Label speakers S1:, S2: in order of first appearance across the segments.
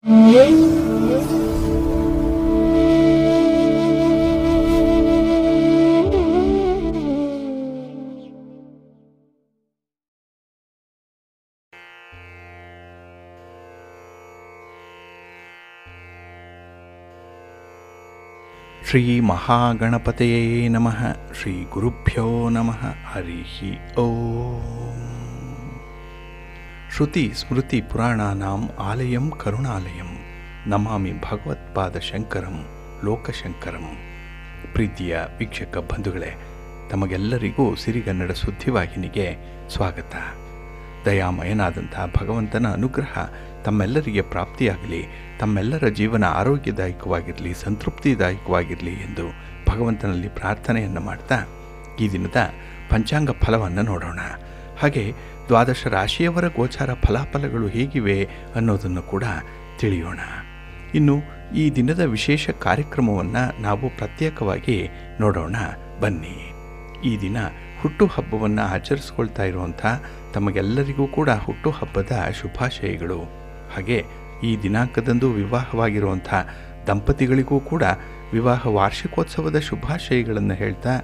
S1: ಶ್ರೀ ಮಹಾಗಣಪತಯೇ ನಮಃ. ಶ್ರೀ ಗುರುಭ್ಯೋ ನಮಃ. ಹರಿ ಓಂ. ಶ್ರುತಿ ಸ್ಮೃತಿ ಪುರಾಣಾನಾಂ ಆಲಯಂ ಕರುಣಾಲಯಂ ನಮಾಮಿ ಭಗವತ್ಪಾದ ಶಂಕರಂ ಲೋಕಶಂಕರಂ. ಪ್ರೀತಿಯ ವೀಕ್ಷಕ ಬಂಧುಗಳೇ, ತಮಗೆಲ್ಲರಿಗೂ ಸಿರಿಗನ್ನಡ ಸುದ್ದಿವಾಹಿನಿಗೆ ಸ್ವಾಗತ. ದಯಾಮಯನಾದಂಥ ಭಗವಂತನ ಅನುಗ್ರಹ ತಮ್ಮೆಲ್ಲರಿಗೆ ಪ್ರಾಪ್ತಿಯಾಗಲಿ, ತಮ್ಮೆಲ್ಲರ ಜೀವನ ಆರೋಗ್ಯದಾಯಕವಾಗಿರಲಿ, ಸಂತೃಪ್ತಿದಾಯಕವಾಗಿರಲಿ ಎಂದು ಭಗವಂತನಲ್ಲಿ ಪ್ರಾರ್ಥನೆಯನ್ನು ಮಾಡ್ತಾ ಈ ದಿನದ ಪಂಚಾಂಗ ಫಲವನ್ನು ನೋಡೋಣ. ಹಾಗೆ ದ್ವಾದಶ ರಾಶಿಯವರ ಗೋಚಾರ ಫಲಾಫಲಗಳು ಹೇಗಿವೆ ಅನ್ನೋದನ್ನು ಕೂಡ ತಿಳಿಯೋಣ. ಇನ್ನು ಈ ದಿನದ ವಿಶೇಷ ಕಾರ್ಯಕ್ರಮವನ್ನು ನಾವು ಪ್ರತ್ಯೇಕವಾಗಿ ನೋಡೋಣ ಬನ್ನಿ. ಈ ದಿನ ಹುಟ್ಟುಹಬ್ಬವನ್ನು ಆಚರಿಸ್ಕೊಳ್ತಾ ಇರುವಂಥ ತಮಗೆಲ್ಲರಿಗೂ ಕೂಡ ಹುಟ್ಟುಹಬ್ಬದ ಶುಭಾಶಯಗಳು. ಹಾಗೆ ಈ ದಿನಾಂಕದಂದು ವಿವಾಹವಾಗಿರುವಂಥ ದಂಪತಿಗಳಿಗೂ ಕೂಡ ವಿವಾಹ ವಾರ್ಷಿಕೋತ್ಸವದ ಶುಭಾಶಯಗಳನ್ನು ಹೇಳ್ತಾ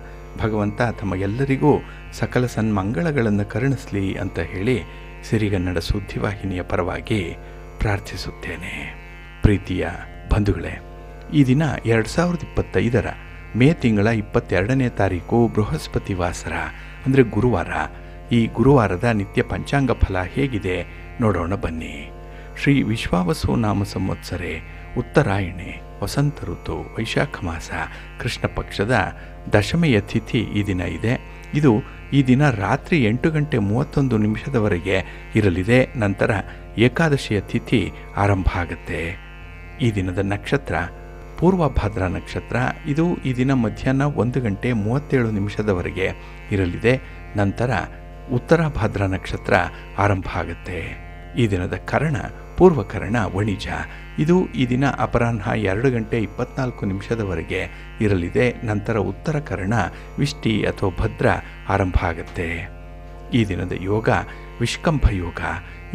S1: ಭಗವಂತ ತಮಗೆಲ್ಲರಿಗೂ ಸಕಲ ಸನ್ಮಂಗಳಗಳನ್ನು ಕರುಣಿಸಲಿ ಅಂತ ಹೇಳಿ ಸಿರಿಗನ್ನಡ ಸುದ್ದಿವಾಹಿನಿಯ ಪರವಾಗಿ ಪ್ರಾರ್ಥಿಸುತ್ತೇನೆ. ಪ್ರೀತಿಯ ಬಂಧುಗಳೇ, ಈ ದಿನ 2025 ಮೇ ತಿಂಗಳ 22ನೇ ತಾರೀಕು ಬೃಹಸ್ಪತಿ ವಾಸರ ಅಂದರೆ ಗುರುವಾರ. ಈ ಗುರುವಾರದ ನಿತ್ಯ ಪಂಚಾಂಗ ಫಲ ಹೇಗಿದೆ ನೋಡೋಣ ಬನ್ನಿ. ಶ್ರೀ ವಿಶ್ವಾವಸು ನಾಮ ಸಂವತ್ಸರೆ ಉತ್ತರಾಯಣೆ ವಸಂತ ಋತು ವೈಶಾಖ ಮಾಸ ಕೃಷ್ಣ ಪಕ್ಷದ ದಶಮೆಯ ತಿಥಿ ಈ ದಿನ ಇದೆ. ಇದು ಈ ದಿನ ರಾತ್ರಿ 8:31 ಇರಲಿದೆ. ನಂತರ ಏಕಾದಶಿಯ ತಿಥಿ ಆರಂಭ ಆಗುತ್ತೆ. ಈ ದಿನದ ನಕ್ಷತ್ರ ಪೂರ್ವಭಾದ್ರ ನಕ್ಷತ್ರ. ಇದು ಈ ದಿನ ಮಧ್ಯಾಹ್ನ 1:37 ಇರಲಿದೆ. ನಂತರ ಉತ್ತರಭಾದ್ರ ನಕ್ಷತ್ರ ಆರಂಭ ಆಗುತ್ತೆ. ಈ ದಿನದ ಕರ್ಣ ಪೂರ್ವಕರ್ಣ ವಣಿಜ. ಇದು ಈ ದಿನ ಅಪರಾಹ್ನ 2:24 ಇರಲಿದೆ. ನಂತರ ಉತ್ತರ ಕರ್ಣ ವಿಷ್ಟಿ ಅಥವಾ ಭದ್ರ ಆರಂಭ ಆಗುತ್ತೆ. ಈ ದಿನದ ಯೋಗ ವಿಷ್ಕಂಭ ಯೋಗ.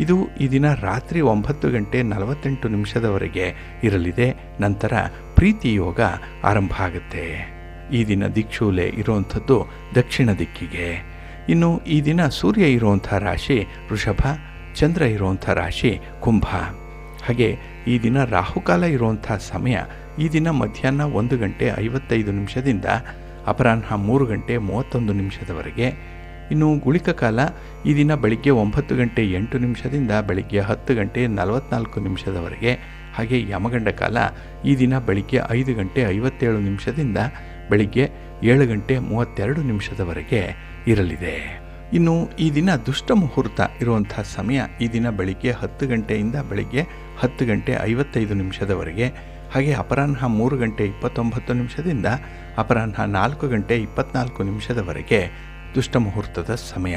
S1: ಇದು ಈ ದಿನ ರಾತ್ರಿ 9:48 ಇರಲಿದೆ. ನಂತರ ಪ್ರೀತಿ ಯೋಗ ಆರಂಭ ಆಗುತ್ತೆ. ಈ ದಿನ ದಿಕ್ಷೂಲೆ ಇರುವಂಥದ್ದು ದಕ್ಷಿಣ ದಿಕ್ಕಿಗೆ. ಇನ್ನು ಈ ದಿನ ಸೂರ್ಯ ಇರುವಂಥ ರಾಶಿ ವೃಷಭ, ಚಂದ್ರ ಇರುವಂಥ ರಾಶಿ ಕುಂಭ. ಹಾಗೆ ಈ ದಿನ ರಾಹುಕಾಲ ಇರುವಂಥ ಸಮಯ ಈ ದಿನ ಮಧ್ಯಾಹ್ನ 1:55 ಅಪರಾಹ್ನ 3:31 ಇನ್ನು ಗುಳಿಕ ಕಾಲ ಈ ದಿನ ಬೆಳಿಗ್ಗೆ 9:08 ಬೆಳಿಗ್ಗೆ 10:44 ಹಾಗೆ ಯಮಗಂಡ ಕಾಲ ಈ ದಿನ ಬೆಳಿಗ್ಗೆ 5:57 ಬೆಳಿಗ್ಗೆ 7:32 ಇರಲಿದೆ. ಇನ್ನು ಈ ದಿನ ದುಷ್ಟ ಮುಹೂರ್ತ ಇರುವಂಥ ಸಮಯ ಈ ದಿನ ಬೆಳಿಗ್ಗೆ 10 ಬೆಳಿಗ್ಗೆ 10:55 ಹಾಗೆ ಅಪರಾಹ್ನ 3:29 ಅಪರಾಹ್ನ 4:24 ದುಷ್ಟ ಮುಹೂರ್ತದ ಸಮಯ.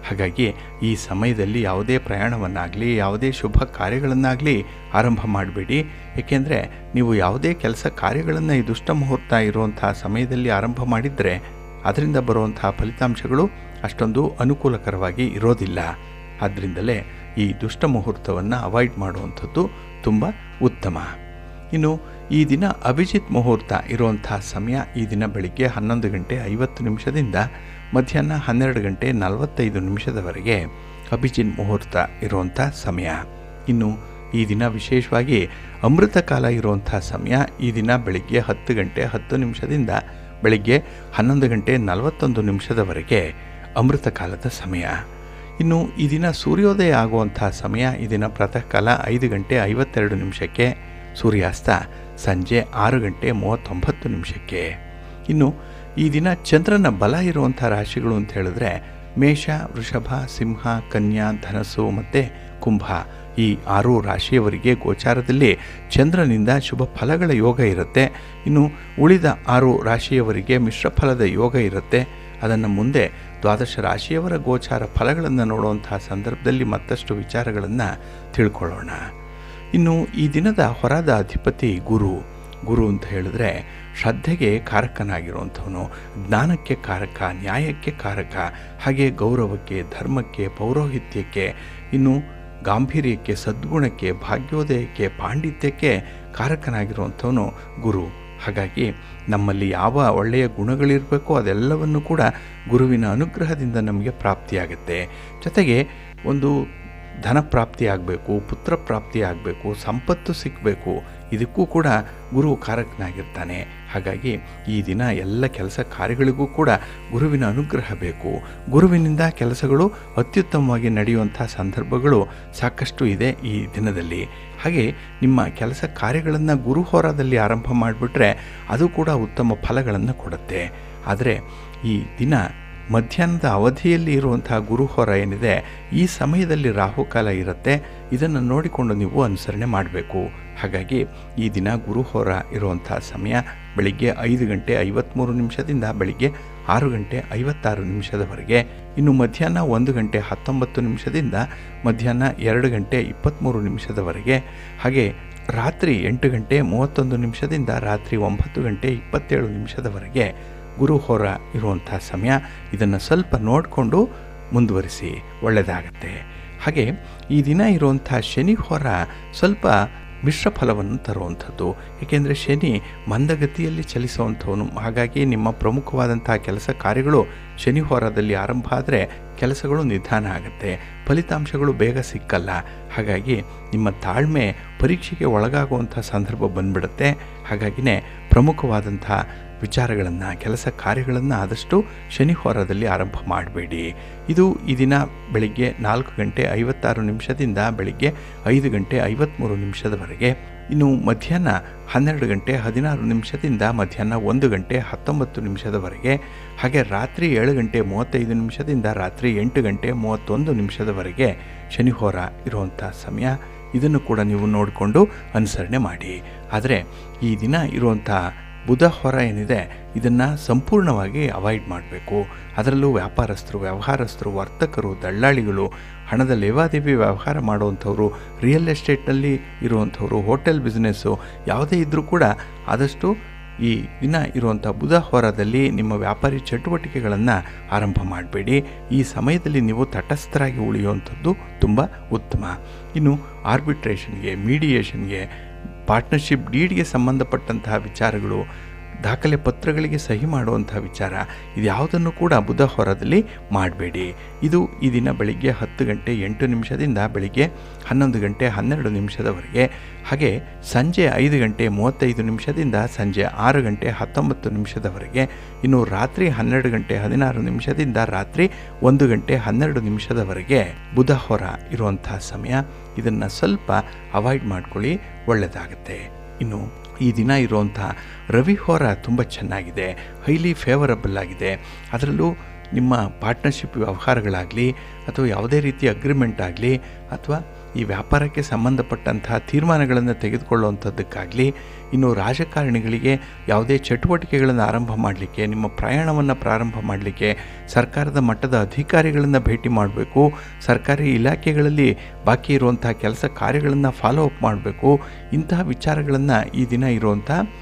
S1: ಹಾಗಾಗಿ ಈ ಸಮಯದಲ್ಲಿ ಯಾವುದೇ ಪ್ರಯಾಣವನ್ನಾಗಲಿ ಯಾವುದೇ ಶುಭ ಕಾರ್ಯಗಳನ್ನಾಗಲಿ ಆರಂಭ ಮಾಡಬೇಡಿ. ಏಕೆಂದರೆ ನೀವು ಯಾವುದೇ ಕೆಲಸ ಕಾರ್ಯಗಳನ್ನು ಈ ದುಷ್ಟ ಮುಹೂರ್ತ ಇರುವಂಥ ಸಮಯದಲ್ಲಿ ಆರಂಭ ಮಾಡಿದರೆ ಅದರಿಂದ ಬರುವಂಥ ಫಲಿತಾಂಶಗಳು ಅಷ್ಟೊಂದು ಅನುಕೂಲಕರವಾಗಿ ಇರೋದಿಲ್ಲ. ಆದ್ದರಿಂದಲೇ ಈ ದುಷ್ಟ ಮುಹೂರ್ತವನ್ನು ಅವಾಯ್ಡ್ ಮಾಡುವಂಥದ್ದು ತುಂಬ ಉತ್ತಮ. ಇನ್ನು ಈ ದಿನ ಅಭಿಜಿತ್ ಮುಹೂರ್ತ ಇರುವಂಥ ಸಮಯ ಈ ದಿನ ಬೆಳಿಗ್ಗೆ 11:50 ಮಧ್ಯಾಹ್ನ 12:45 ಅಭಿಜಿತ್ ಮುಹೂರ್ತ ಇರುವಂಥ ಸಮಯ. ಇನ್ನು ಈ ದಿನ ವಿಶೇಷವಾಗಿ ಅಮೃತ ಕಾಲ ಇರುವಂಥ ಸಮಯ ಈ ದಿನ ಬೆಳಿಗ್ಗೆ 10:10 ಬೆಳಿಗ್ಗೆ 11:41 ಅಮೃತ ಕಾಲದ ಸಮಯ. ಇನ್ನು ಈ ದಿನ ಸೂರ್ಯೋದಯ ಆಗುವಂಥ ಸಮಯ ಈ ದಿನ ಪ್ರಾತಃ ಕಾಲ 5:52 ಸೂರ್ಯಾಸ್ತ ಸಂಜೆ 6:39. ಇನ್ನು ಈ ದಿನ ಚಂದ್ರನ ಬಲ ಇರುವಂಥ ರಾಶಿಗಳು ಅಂತ ಹೇಳಿದ್ರೆ ಮೇಷ, ವೃಷಭ, ಸಿಂಹ, ಕನ್ಯಾ, ಧನಸ್ಸು ಮತ್ತು ಕುಂಭ. ಈ 6 ರಾಶಿಯವರಿಗೆ ಗೋಚಾರದಲ್ಲಿ ಚಂದ್ರನಿಂದ ಶುಭ ಫಲಗಳ ಯೋಗ ಇರುತ್ತೆ. ಇನ್ನು ಉಳಿದ 6 ರಾಶಿಯವರಿಗೆ ಮಿಶ್ರ ಫಲದ ಯೋಗ ಇರುತ್ತೆ. ಅದನ್ನು ಮುಂದೆ ದ್ವಾದಶ ರಾಶಿಯವರ ಗೋಚಾರ ಫಲಗಳನ್ನು ನೋಡುವಂತಹ ಸಂದರ್ಭದಲ್ಲಿ ಮತ್ತಷ್ಟು ವಿಚಾರಗಳನ್ನು ತಿಳ್ಕೊಳ್ಳೋಣ. ಇನ್ನು ಈ ದಿನದ ಹೊರದ ಅಧಿಪತಿ ಗುರು. ಗುರು ಅಂತ ಹೇಳಿದ್ರೆ ಶ್ರದ್ಧೆಗೆ ಕಾರಕನಾಗಿರುವಂಥವನು, ಜ್ಞಾನಕ್ಕೆ ಕಾರಕ, ನ್ಯಾಯಕ್ಕೆ ಕಾರಕ, ಹಾಗೆ ಗೌರವಕ್ಕೆ, ಧರ್ಮಕ್ಕೆ, ಪೌರೋಹಿತ್ಯಕ್ಕೆ, ಇನ್ನು ಗಾಂಭೀರ್ಯಕ್ಕೆ, ಸದ್ಗುಣಕ್ಕೆ, ಭಾಗ್ಯೋದಯಕ್ಕೆ, ಪಾಂಡಿತ್ಯಕ್ಕೆ ಕಾರಕನಾಗಿರುವಂಥವನು ಗುರು. ಹಾಗಾಗಿ ನಮ್ಮಲ್ಲಿ ಯಾವ ಒಳ್ಳೆಯ ಗುಣಗಳಿರಬೇಕೋ ಅದೆಲ್ಲವನ್ನು ಕೂಡ ಗುರುವಿನ ಅನುಗ್ರಹದಿಂದ ನಮಗೆ ಪ್ರಾಪ್ತಿಯಾಗುತ್ತೆ. ಜೊತೆಗೆ ಒಂದು ಧನ ಪ್ರಾಪ್ತಿ ಆಗಬೇಕು, ಪುತ್ರ ಪ್ರಾಪ್ತಿ ಆಗಬೇಕು, ಸಂಪತ್ತು ಸಿಕ್ಕಬೇಕು, ಇದಕ್ಕೂ ಕೂಡ ಗುರು ಕಾರಕನಾಗಿರ್ತಾನೆ. ಹಾಗಾಗಿ ಈ ದಿನ ಎಲ್ಲ ಕೆಲಸ ಕಾರ್ಯಗಳಿಗೂ ಕೂಡ ಗುರುವಿನ ಅನುಗ್ರಹ ಬೇಕು. ಗುರುವಿನಿಂದ ಕೆಲಸಗಳು ಅತ್ಯುತ್ತಮವಾಗಿ ನಡೆಯುವಂಥ ಸಂದರ್ಭಗಳು ಸಾಕಷ್ಟು ಇದೆ ಈ ದಿನದಲ್ಲಿ. ಹಾಗೆ ನಿಮ್ಮ ಕೆಲಸ ಕಾರ್ಯಗಳನ್ನು ಗುರು ಹೋರಾದಲ್ಲಿ ಆರಂಭ ಮಾಡಿಬಿಟ್ರೆ ಅದು ಕೂಡ ಉತ್ತಮ ಫಲಗಳನ್ನು ಕೊಡುತ್ತೆ. ಆದರೆ ಈ ದಿನ ಮಧ್ಯಾಹ್ನದ ಅವಧಿಯಲ್ಲಿ ಇರುವಂತಹ ಗುರುಹೋರ ಏನಿದೆ, ಈ ಸಮಯದಲ್ಲಿ ರಾಹುಕಾಲ ಇರುತ್ತೆ. ಇದನ್ನು ನೋಡಿಕೊಂಡು ನೀವು ಅನುಸರಣೆ ಮಾಡಬೇಕು. ಹಾಗಾಗಿ ಈ ದಿನ ಗುರುಹೋರ ಇರುವಂಥ ಸಮಯ ಬೆಳಿಗ್ಗೆ 5 ಗಂಟೆ 53 ನಿಮಿಷದಿಂದ ಬೆಳಿಗ್ಗೆ 6 ಗಂಟೆ 56 ನಿಮಿಷದವರೆಗೆ. ಇನ್ನು ಮಧ್ಯಾಹ್ನ 1 ಗಂಟೆ 19 ನಿಮಿಷದಿಂದ ಮಧ್ಯಾಹ್ನ 2 ಗಂಟೆ 23 ನಿಮಿಷದವರೆಗೆ. ಹಾಗೆ ರಾತ್ರಿ 8 ಗಂಟೆ 31 ನಿಮಿಷದಿಂದ ರಾತ್ರಿ 9 ಗಂಟೆ 27 ನಿಮಿಷದವರೆಗೆ ಗುರುಹೋರ ಇರುವಂಥ ಸಮಯ. ಇದನ್ನು ಸ್ವಲ್ಪ ನೋಡಿಕೊಂಡು ಮುಂದುವರಿಸಿ, ಒಳ್ಳೆಯದಾಗತ್ತೆ. ಹಾಗೆ ಈ ದಿನ ಇರುವಂಥ ಶನಿ ಹೋರ ಸ್ವಲ್ಪ ಮಿಶ್ರ ಫಲವನ್ನು ತರುವಂಥದ್ದು. ಏಕೆಂದರೆ ಶನಿ ಮಂದಗತಿಯಲ್ಲಿ ಚಲಿಸುವಂಥವನು. ಹಾಗಾಗಿ ನಿಮ್ಮ ಪ್ರಮುಖವಾದಂಥ ಕೆಲಸ ಕಾರ್ಯಗಳು ಶನಿ ಹೋರದಲ್ಲಿ ಆರಂಭ ಆದರೆ ಕೆಲಸಗಳು ನಿಧಾನ ಆಗುತ್ತೆ, ಫಲಿತಾಂಶಗಳು ಬೇಗ ಸಿಕ್ಕಲ್ಲ. ಹಾಗಾಗಿ ನಿಮ್ಮ ತಾಳ್ಮೆ ಪರೀಕ್ಷೆಗೆ ಒಳಗಾಗುವಂಥ ಸಂದರ್ಭ ಬಂದ್ಬಿಡುತ್ತೆ. ಹಾಗಾಗಿನೇ ಪ್ರಮುಖವಾದಂಥ ವಿಚಾರಗಳನ್ನು, ಕೆಲಸ ಕಾರ್ಯಗಳನ್ನು ಆದಷ್ಟು ಶನಿ ಹೋರದಲ್ಲಿ ಆರಂಭ ಮಾಡಬೇಡಿ. ಇದು ಈ ದಿನ ಬೆಳಿಗ್ಗೆ 4 ಗಂಟೆ 56 ನಿಮಿಷದಿಂದ ಬೆಳಿಗ್ಗೆ 5 ಗಂಟೆ 53 ನಿಮಿಷದವರೆಗೆ. ಇನ್ನು ಮಧ್ಯಾಹ್ನ 12 ಗಂಟೆ 16 ನಿಮಿಷದಿಂದ ಮಧ್ಯಾಹ್ನ 1 ಗಂಟೆ 19 ನಿಮಿಷದವರೆಗೆ. ಹಾಗೆ ರಾತ್ರಿ 7 ಗಂಟೆ 35 ನಿಮಿಷದಿಂದ ರಾತ್ರಿ 8 ಗಂಟೆ 31 ನಿಮಿಷದವರೆಗೆ ಶನಿ ಹೋರ ಇರುವಂಥ ಸಮಯ. ಇದನ್ನು ಕೂಡ ನೀವು ನೋಡಿಕೊಂಡು ಅನುಸರಣೆ ಮಾಡಿ. ಆದರೆ ಈ ದಿನ ಇರುವಂಥ ಬುಧ ಹೊರ ಏನಿದೆ, ಇದನ್ನು ಸಂಪೂರ್ಣವಾಗಿ ಅವಾಯ್ಡ್ ಮಾಡಬೇಕು. ಅದರಲ್ಲೂ ವ್ಯಾಪಾರಸ್ಥರು, ವ್ಯವಹಾರಸ್ಥರು, ವರ್ತಕರು, ದಳ್ಳಾಳಿಗಳು, ಹಣದ ಲೇವಾದೇವಿ ವ್ಯವಹಾರ ಮಾಡುವಂಥವ್ರು, ರಿಯಲ್ ಎಸ್ಟೇಟ್ನಲ್ಲಿ ಇರುವಂಥವ್ರು, ಹೋಟೆಲ್ ಬಿಸ್ನೆಸ್ಸು ಯಾವುದೇ ಇದ್ದರೂ ಕೂಡ ಆದಷ್ಟು ಈ ದಿನ ಇರುವಂಥ ಬುಧ ಹೋರದಲ್ಲಿ ನಿಮ್ಮ ವ್ಯಾಪಾರಿ ಚಟುವಟಿಕೆಗಳನ್ನು ಆರಂಭ ಮಾಡಬೇಡಿ. ಈ ಸಮಯದಲ್ಲಿ ನೀವು ತಟಸ್ಥರಾಗಿ ಉಳಿಯುವಂಥದ್ದು ತುಂಬ ಉತ್ತಮ. ಇನ್ನು ಆರ್ಬಿಟ್ರೇಷನ್ಗೆ, ಮೀಡಿಯೇಷನ್ಗೆ, ಪಾರ್ಟ್ನರ್ಶಿಪ್ ಡೀಡ್ಗೆ ಸಂಬಂಧಪಟ್ಟಂತಹ ವಿಚಾರಗಳು, ದಾಖಲೆ ಪತ್ರಗಳಿಗೆ ಸಹಿ ಮಾಡುವಂಥ ವಿಚಾರ, ಇದ್ಯಾವುದನ್ನು ಕೂಡ ಬುಧ ಹೊರದಲ್ಲಿ ಮಾಡಬೇಡಿ. ಇದು ಈ ದಿನ ಬೆಳಿಗ್ಗೆ 10 ಗಂಟೆ 8 ನಿಮಿಷದಿಂದ ಬೆಳಿಗ್ಗೆ 11 ಗಂಟೆ 12 ನಿಮಿಷದವರೆಗೆ. ಹಾಗೆ ಸಂಜೆ 5 ಗಂಟೆ 35 ನಿಮಿಷದಿಂದ ಸಂಜೆ 6 ಗಂಟೆ 19 ನಿಮಿಷದವರೆಗೆ. ಇನ್ನು ರಾತ್ರಿ 12 ಗಂಟೆ 16 ನಿಮಿಷದಿಂದ ರಾತ್ರಿ 1 ಗಂಟೆ 12 ನಿಮಿಷದವರೆಗೆ ಬುಧ ಹೊರ ಇರುವಂಥ ಸಮಯ. ಇದನ್ನು ಸ್ವಲ್ಪ ಅವಾಯ್ಡ್ ಮಾಡ್ಕೊಳ್ಳಿ, ಒಳ್ಳೆಯದಾಗುತ್ತೆ. ಇನ್ನು ಈ ದಿನ ಇರುವಂಥ ರವಿ ಹೋರ ತುಂಬ ಚೆನ್ನಾಗಿದೆ, ಹೈಲಿ ಫೇವರಬಲ್ ಆಗಿದೆ. ಅದರಲ್ಲೂ ನಿಮ್ಮ ಪಾರ್ಟ್ನರ್ಶಿಪ್ ವ್ಯವಹಾರಗಳಾಗಲಿ ಅಥವಾ ಯಾವುದೇ ರೀತಿಯ ಅಗ್ರಿಮೆಂಟ್ ಆಗಲಿ ಅಥವಾ ಈ ವ್ಯಾಪಾರಕ್ಕೆ ಸಂಬಂಧಪಟ್ಟಂತಹ ತೀರ್ಮಾನಗಳನ್ನು ತೆಗೆದುಕೊಳ್ಳುವಂಥದ್ದಕ್ಕಾಗಲಿ, ಇನ್ನು ರಾಜಕಾರಣಿಗಳಿಗೆ ಯಾವುದೇ ಚಟುವಟಿಕೆಗಳನ್ನು ಆರಂಭ ಮಾಡಲಿಕ್ಕೆ, ನಿಮ್ಮ ಪ್ರಯಾಣವನ್ನು ಪ್ರಾರಂಭ ಮಾಡಲಿಕ್ಕೆ ಸರ್ಕಾರದ ಮಟ್ಟದ ಅಧಿಕಾರಿಗಳನ್ನು ಭೇಟಿ ಮಾಡಬೇಕು, ಸರ್ಕಾರಿ ಇಲಾಖೆಗಳಲ್ಲಿ ಬಾಕಿ ಇರುವಂಥ ಕೆಲಸ ಕಾರ್ಯಗಳನ್ನು ಫಾಲೋ ಅಪ್ ಮಾಡಬೇಕು. ಇಂತಹ ವಿಚಾರಗಳನ್ನು ಈ ದಿನ ಇರುವಂಥ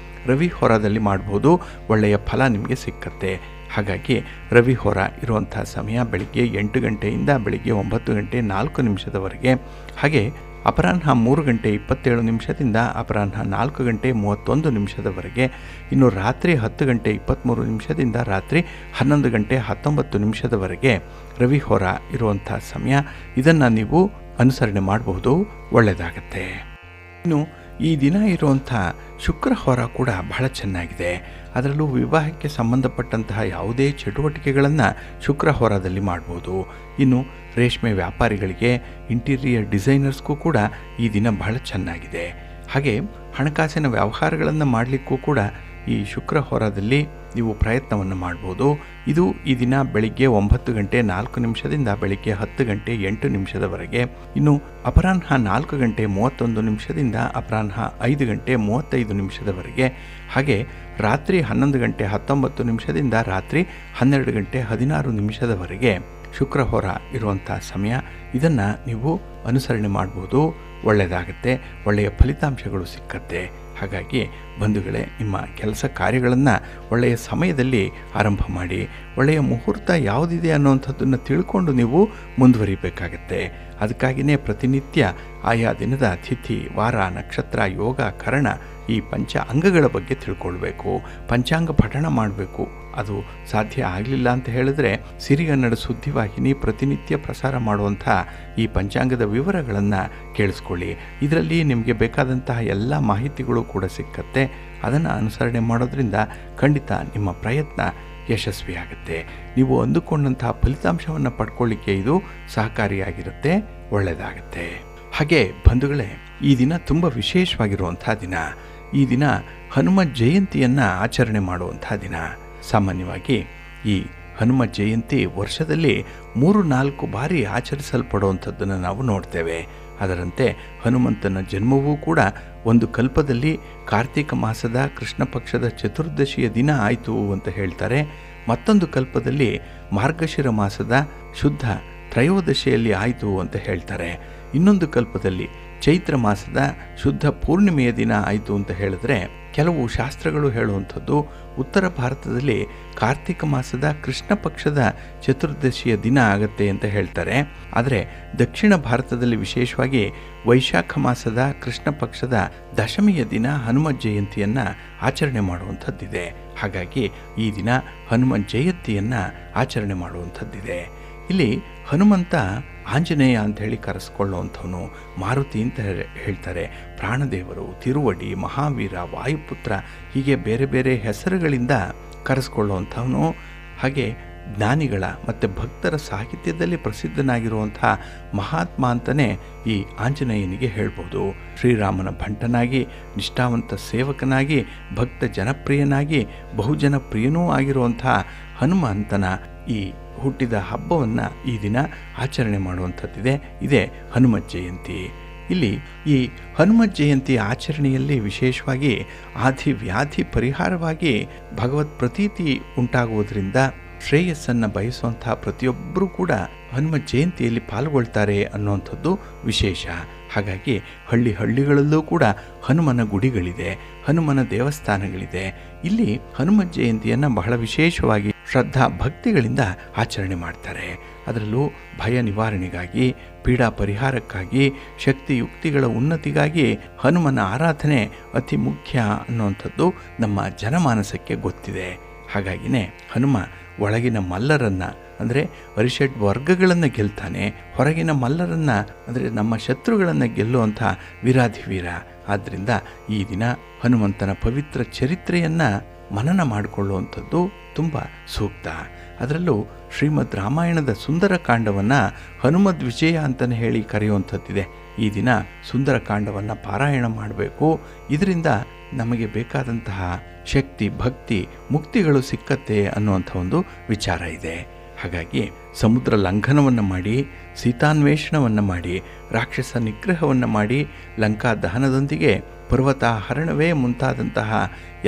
S1: ರವಿ ಹೋರಾದಲ್ಲಿ ಮಾಡ್ಬೋದು. ಒಳ್ಳೆಯ ಫಲ ನಿಮಗೆ ಸಿಕ್ಕತ್ತೆ. ಹಾಗಾಗಿ ರವಿ ಹೋರ ಇರುವಂಥ ಸಮಯ ಬೆಳಿಗ್ಗೆ 8 ಗಂಟೆಯಿಂದ ಬೆಳಿಗ್ಗೆ 9 ಗಂಟೆ 4 ನಿಮಿಷದವರೆಗೆ. ಹಾಗೆ ಅಪರಾಹ್ನ 3 ಗಂಟೆ 27 ನಿಮಿಷದಿಂದ ಅಪರಾಹ್ನ 4 ಗಂಟೆ 31 ನಿಮಿಷದವರೆಗೆ. ಇನ್ನು ರಾತ್ರಿ 10 ಗಂಟೆ 23 ನಿಮಿಷದಿಂದ ರಾತ್ರಿ 11 ಗಂಟೆ 19 ನಿಮಿಷದವರೆಗೆ ರವಿ ಹೋರ ಇರುವಂಥ ಸಮಯ. ಇದನ್ನು ನೀವು ಅನುಸರಣೆ ಮಾಡಬಹುದು, ಒಳ್ಳೆಯದಾಗತ್ತೆ. ಇನ್ನು ಈ ದಿನ ಇರುವಂಥ ಶುಕ್ರ ಹೋರ ಕೂಡ ಬಹಳ ಚೆನ್ನಾಗಿದೆ. ಅದರಲ್ಲೂ ವಿವಾಹಕ್ಕೆ ಸಂಬಂಧಪಟ್ಟಂತಹ ಯಾವುದೇ ಚಟುವಟಿಕೆಗಳನ್ನು ಶುಕ್ರ ಹೋರದಲ್ಲಿ ಮಾಡ್ಬೋದು. ಇನ್ನು ರೇಷ್ಮೆ ವ್ಯಾಪಾರಿಗಳಿಗೆ, ಇಂಟೀರಿಯರ್ ಡಿಸೈನರ್ಸ್ಗೂ ಕೂಡ ಈ ದಿನ ಬಹಳ ಚೆನ್ನಾಗಿದೆ. ಹಾಗೆ ಹಣಕಾಸಿನ ವ್ಯವಹಾರಗಳನ್ನು ಮಾಡಲಿಕ್ಕೂ ಕೂಡ ಈ ಶುಕ್ರ ಹೋರದಲ್ಲಿ ನೀವು ಪ್ರಯತ್ನವನ್ನು ಮಾಡ್ಬೋದು. ಇದು ಈ ದಿನ ಬೆಳಿಗ್ಗೆ 9 ಗಂಟೆ 4 ನಿಮಿಷದಿಂದ ಬೆಳಿಗ್ಗೆ 10 ಗಂಟೆ 8 ನಿಮಿಷದವರೆಗೆ. ಇನ್ನು ಅಪರಾಹ್ನ 4 ಗಂಟೆ 31 ನಿಮಿಷದಿಂದ ಅಪರಾಹ್ನ 5 ಗಂಟೆ 35 ನಿಮಿಷದವರೆಗೆ. ಹಾಗೆ ರಾತ್ರಿ 11 ಗಂಟೆ 19 ನಿಮಿಷದಿಂದ ರಾತ್ರಿ 12 ಗಂಟೆ 16 ನಿಮಿಷದವರೆಗೆ ಶುಕ್ರ ಹೋರ ಇರುವಂಥ ಸಮಯ. ಇದನ್ನು ನೀವು ಅನುಸರಣೆ ಮಾಡ್ಬೋದು, ಒಳ್ಳೆಯದಾಗತ್ತೆ, ಒಳ್ಳೆಯ ಫಲಿತಾಂಶಗಳು ಸಿಕ್ಕತ್ತೆ. ಹಾಗಾಗಿ ಬಂಧುಗಳೇ, ನಿಮ್ಮ ಕೆಲಸ ಕಾರ್ಯಗಳನ್ನು ಒಳ್ಳೆಯ ಸಮಯದಲ್ಲಿ ಆರಂಭ ಮಾಡಿ, ಒಳ್ಳೆಯ ಮುಹೂರ್ತ ಯಾವುದಿದೆ ಅನ್ನೋವಂಥದ್ದನ್ನು ತಿಳ್ಕೊಂಡು ನೀವು ಮುಂದುವರಿಬೇಕಾಗತ್ತೆ. ಅದಕ್ಕಾಗಿಯೇ ಪ್ರತಿನಿತ್ಯ ಆಯಾ ದಿನದ ತಿಥಿ, ವಾರ, ನಕ್ಷತ್ರ, ಯೋಗ, ಕರಣ ಈ ಪಂಚ ಅಂಗಗಳ ಬಗ್ಗೆ ತಿಳ್ಕೊಳ್ಬೇಕು. ಪಂಚಾಂಗ ಪಠಣ ಮಾಡಬೇಕು. ಅದು ಸಾಧ್ಯ ಆಗಲಿಲ್ಲ ಅಂತ ಹೇಳಿದ್ರೆ ಸಿರಿಗನ್ನಡ ಸುದ್ದಿವಾಹಿನಿ ಪ್ರತಿನಿತ್ಯ ಪ್ರಸಾರ ಮಾಡುವಂಥ ಈ ಪಂಚಾಂಗದ ವಿವರಗಳನ್ನು ಕೇಳಿಸ್ಕೊಳ್ಳಿ. ಇದರಲ್ಲಿ ನಿಮಗೆ ಬೇಕಾದಂತಹ ಎಲ್ಲ ಮಾಹಿತಿಗಳು ಕೂಡ ಸಿಕ್ಕತ್ತೆ. ಅದನ್ನು ಅನುಸರಣೆ ಮಾಡೋದ್ರಿಂದ ಖಂಡಿತ ನಿಮ್ಮ ಪ್ರಯತ್ನ ಯಶಸ್ವಿಯಾಗುತ್ತೆ. ನೀವು ಅಂದುಕೊಂಡಂತಹ ಫಲಿತಾಂಶವನ್ನು ಪಡ್ಕೊಳ್ಳಿಕ್ಕೆ ಇದು ಸಹಕಾರಿಯಾಗಿರುತ್ತೆ, ಒಳ್ಳೆಯದಾಗುತ್ತೆ. ಹಾಗೆ ಬಂಧುಗಳೇ, ಈ ದಿನ ತುಂಬ ವಿಶೇಷವಾಗಿರುವಂಥ ದಿನ. ಈ ದಿನ ಹನುಮ ಜಯಂತಿಯನ್ನು ಆಚರಣೆ ಮಾಡುವಂಥ ದಿನ. ಸಾಮಾನ್ಯವಾಗಿ ಈ ಹನುಮ ಜಯಂತಿ ವರ್ಷದಲ್ಲಿ 3-4 ಬಾರಿ ಆಚರಿಸಲ್ಪಡುವಂಥದ್ದನ್ನು ನಾವು ನೋಡ್ತೇವೆ. ಅದರಂತೆ ಹನುಮಂತನ ಜನ್ಮವೂ ಕೂಡ ಒಂದು ಕಲ್ಪದಲ್ಲಿ ಕಾರ್ತಿಕ ಮಾಸದ ಕೃಷ್ಣ ಪಕ್ಷದ ಚತುರ್ದಶಿಯ ದಿನ ಆಯಿತು ಅಂತ ಹೇಳ್ತಾರೆ. ಮತ್ತೊಂದು ಕಲ್ಪದಲ್ಲಿ ಮಾರ್ಗಶಿರ ಮಾಸದ ಶುದ್ಧ ತ್ರಯೋದಶಿಯಲ್ಲಿ ಆಯಿತು ಅಂತ ಹೇಳ್ತಾರೆ. ಇನ್ನೊಂದು ಕಲ್ಪದಲ್ಲಿ ಚೈತ್ರ ಮಾಸದ ಶುದ್ಧ ಪೂರ್ಣಿಮೆಯ ದಿನ ಆಯಿತು ಅಂತ ಹೇಳಿದ್ರೆ, ಕೆಲವು ಶಾಸ್ತ್ರಗಳು ಹೇಳುವಂಥದ್ದು ಉತ್ತರ ಭಾರತದಲ್ಲಿ ಕಾರ್ತಿಕ ಮಾಸದ ಕೃಷ್ಣ ಪಕ್ಷದ ಚತುರ್ದಶಿಯ ದಿನ ಆಗತ್ತೆ ಅಂತ ಹೇಳ್ತಾರೆ. ಆದರೆ ದಕ್ಷಿಣ ಭಾರತದಲ್ಲಿ ವಿಶೇಷವಾಗಿ ವೈಶಾಖ ಮಾಸದ ಕೃಷ್ಣ ಪಕ್ಷದ ದಶಮಿಯ ದಿನ ಹನುಮ ಜಯಂತಿಯನ್ನು ಆಚರಣೆ ಮಾಡುವಂಥದ್ದಿದೆ. ಹಾಗಾಗಿ ಈ ದಿನ ಹನುಮ ಜಯಂತಿಯನ್ನು ಆಚರಣೆ ಮಾಡುವಂಥದ್ದಿದೆ. ಇಲ್ಲಿ ಹನುಮಂತ ಆಂಜನೇಯ ಅಂಥೇಳಿ ಕರೆಸ್ಕೊಳ್ಳುವಂಥವನು, ಮಾರುತಿ ಅಂತ ಹೇಳ್ತಾರೆ, ಪ್ರಾಣದೇವರು, ತಿರುವಡಿ, ಮಹಾವೀರ, ವಾಯುಪುತ್ರ, ಹೀಗೆ ಬೇರೆ ಬೇರೆ ಹೆಸರುಗಳಿಂದ ಕರೆಸ್ಕೊಳ್ಳುವಂಥವನು. ಹಾಗೆ ಜ್ಞಾನಿಗಳ ಮತ್ತು ಭಕ್ತರ ಸಾಹಿತ್ಯದಲ್ಲಿ ಪ್ರಸಿದ್ಧನಾಗಿರುವಂಥ ಮಹಾತ್ಮ ಅಂತಲೇ ಈ ಆಂಜನೇಯನಿಗೆ ಹೇಳ್ಬೋದು. ಶ್ರೀರಾಮನ ಭಂಟನಾಗಿ, ನಿಷ್ಠಾವಂತ ಸೇವಕನಾಗಿ, ಭಕ್ತ ಜನಪ್ರಿಯನಾಗಿ, ಬಹುಜನಪ್ರಿಯನೂ ಆಗಿರುವಂಥ ಹನುಮಂತನ ಈ ಹುಟ್ಟಿದ ಹಬ್ಬವನ್ನು ಈ ದಿನ ಆಚರಣೆ ಮಾಡುವಂಥದ್ದಿದೆ. ಇದೇ ಹನುಮ ಜಯಂತಿ. ಇಲ್ಲಿ ಈ ಹನುಮ ಜಯಂತಿ ಆಚರಣೆಯಲ್ಲಿ ವಿಶೇಷವಾಗಿ ಆದಿ ವ್ಯಾಧಿ ಪರಿಹಾರವಾಗಿ ಭಗವತ್ ಪ್ರತೀತಿ ಉಂಟಾಗುವುದರಿಂದ ಶ್ರೇಯಸ್ಸನ್ನು ಬಯಸುವಂತಹ ಪ್ರತಿಯೊಬ್ಬರೂ ಕೂಡ ಹನುಮ ಜಯಂತಿಯಲ್ಲಿ ಪಾಲ್ಗೊಳ್ತಾರೆ ಅನ್ನುವಂಥದ್ದು ವಿಶೇಷ. ಹಾಗಾಗಿ ಹಳ್ಳಿಗಳಲ್ಲೂ ಕೂಡ ಹನುಮನ ಗುಡಿಗಳಿದೆ, ಹನುಮನ ದೇವಸ್ಥಾನಗಳಿದೆ. ಇಲ್ಲಿ ಹನುಮ ಜಯಂತಿಯನ್ನು ಬಹಳ ವಿಶೇಷವಾಗಿ ಶ್ರದ್ಧಾ ಭಕ್ತಿಗಳಿಂದ ಆಚರಣೆ ಮಾಡ್ತಾರೆ. ಅದರಲ್ಲೂ ಭಯ ನಿವಾರಣೆಗಾಗಿ, ಪೀಡಾ ಪರಿಹಾರಕ್ಕಾಗಿ, ಶಕ್ತಿಯುಕ್ತಿಗಳ ಉನ್ನತಿಗಾಗಿ ಹನುಮನ ಆರಾಧನೆ ಅತಿ ಮುಖ್ಯ ಅನ್ನುವಂಥದ್ದು ನಮ್ಮ ಜನಮಾನಸಕ್ಕೆ ಗೊತ್ತಿದೆ. ಹಾಗಾಗಿನೇ ಹನುಮ ಒಳಗಿನ ಮಲ್ಲರನ್ನು ಅಂದರೆ ಅರಿಷಡ್ ವರ್ಗಗಳನ್ನು ಗೆಲ್ತಾನೆ, ಹೊರಗಿನ ಮಲ್ಲರನ್ನು ಅಂದರೆ ನಮ್ಮ ಶತ್ರುಗಳನ್ನು ಗೆಲ್ಲುವಂಥ ವೀರಾಧಿವೀರ. ಆದ್ದರಿಂದ ಈ ದಿನ ಹನುಮಂತನ ಪವಿತ್ರ ಚರಿತ್ರೆಯನ್ನು ಮನನ ಮಾಡಿಕೊಳ್ಳುವಂಥದ್ದು ತುಂಬ ಸೂಕ್ತ. ಅದರಲ್ಲೂ ಶ್ರೀಮದ್ ರಾಮಾಯಣದ ಸುಂದರಕಾಂಡವನ್ನು ಹನುಮದ್ ವಿಜಯ ಅಂತಲೇ ಹೇಳಿ ಕರೆಯುವಂಥದ್ದಿದೆ. ಈ ದಿನ ಸುಂದರಕಾಂಡವನ್ನು ಪಾರಾಯಣ ಮಾಡಬೇಕು. ಇದರಿಂದ ನಮಗೆ ಬೇಕಾದಂತಹ ಶಕ್ತಿ, ಭಕ್ತಿ, ಮುಕ್ತಿಗಳು ಸಿಕ್ಕತ್ತೆ ಅನ್ನುವಂಥ ಒಂದು ವಿಚಾರ ಇದೆ. ಹಾಗಾಗಿ ಸಮುದ್ರ ಲಂಘನವನ್ನು ಮಾಡಿ, ಸೀತಾನ್ವೇಷಣವನ್ನು ಮಾಡಿ, ರಾಕ್ಷಸ ನಿಗ್ರಹವನ್ನು ಮಾಡಿ, ಲಂಕಾ ದಹನದೊಂದಿಗೆ ಪರ್ವತಾಹರಣವೇ ಮುಂತಾದಂತಹ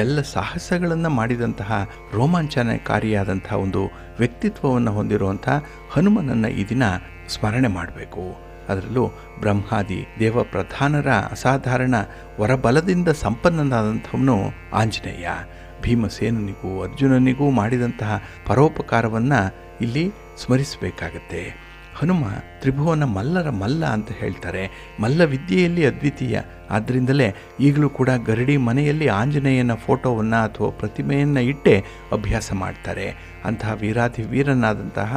S1: ಎಲ್ಲ ಸಾಹಸಗಳನ್ನು ಮಾಡಿದಂತಹ ರೋಮಾಂಚನಕಾರಿಯಾದಂತಹ ಒಂದು ವ್ಯಕ್ತಿತ್ವವನ್ನು ಹೊಂದಿರುವಂಥ ಹನುಮನನ್ನು ಈ ದಿನ ಸ್ಮರಣೆ ಮಾಡಬೇಕು. ಅದರಲ್ಲೂ ಬ್ರಹ್ಮಾದಿ ದೇವ ಪ್ರಧಾನರ ಅಸಾಧಾರಣ ವರಬಲದಿಂದ ಸಂಪನ್ನನಾದಂಥವನು ಆಂಜನೇಯ. ಭೀಮಸೇನನಿಗೂ ಅರ್ಜುನನಿಗೂ ಮಾಡಿದಂತಹ ಪರೋಪಕಾರವನ್ನು ಇಲ್ಲಿ ಸ್ಮರಿಸಬೇಕಾಗತ್ತೆ. ಹನುಮ ತ್ರಿಭುವನ ಮಲ್ಲರ ಮಲ್ಲ ಅಂತ ಹೇಳ್ತಾರೆ. ಮಲ್ಲ ವಿದ್ಯೆಯಲ್ಲಿ ಅದ್ವಿತೀಯ. ಆದ್ದರಿಂದಲೇ ಈಗಲೂ ಕೂಡ ಗರಡಿ ಮನೆಯಲ್ಲಿ ಆಂಜನೇಯನ ಫೋಟೋವನ್ನು ಅಥವಾ ಪ್ರತಿಮೆಯನ್ನು ಇಟ್ಟೇ ಅಭ್ಯಾಸ ಮಾಡ್ತಾರೆ. ಅಂತಹ ವೀರಾಧಿ ವೀರನಾದಂತಹ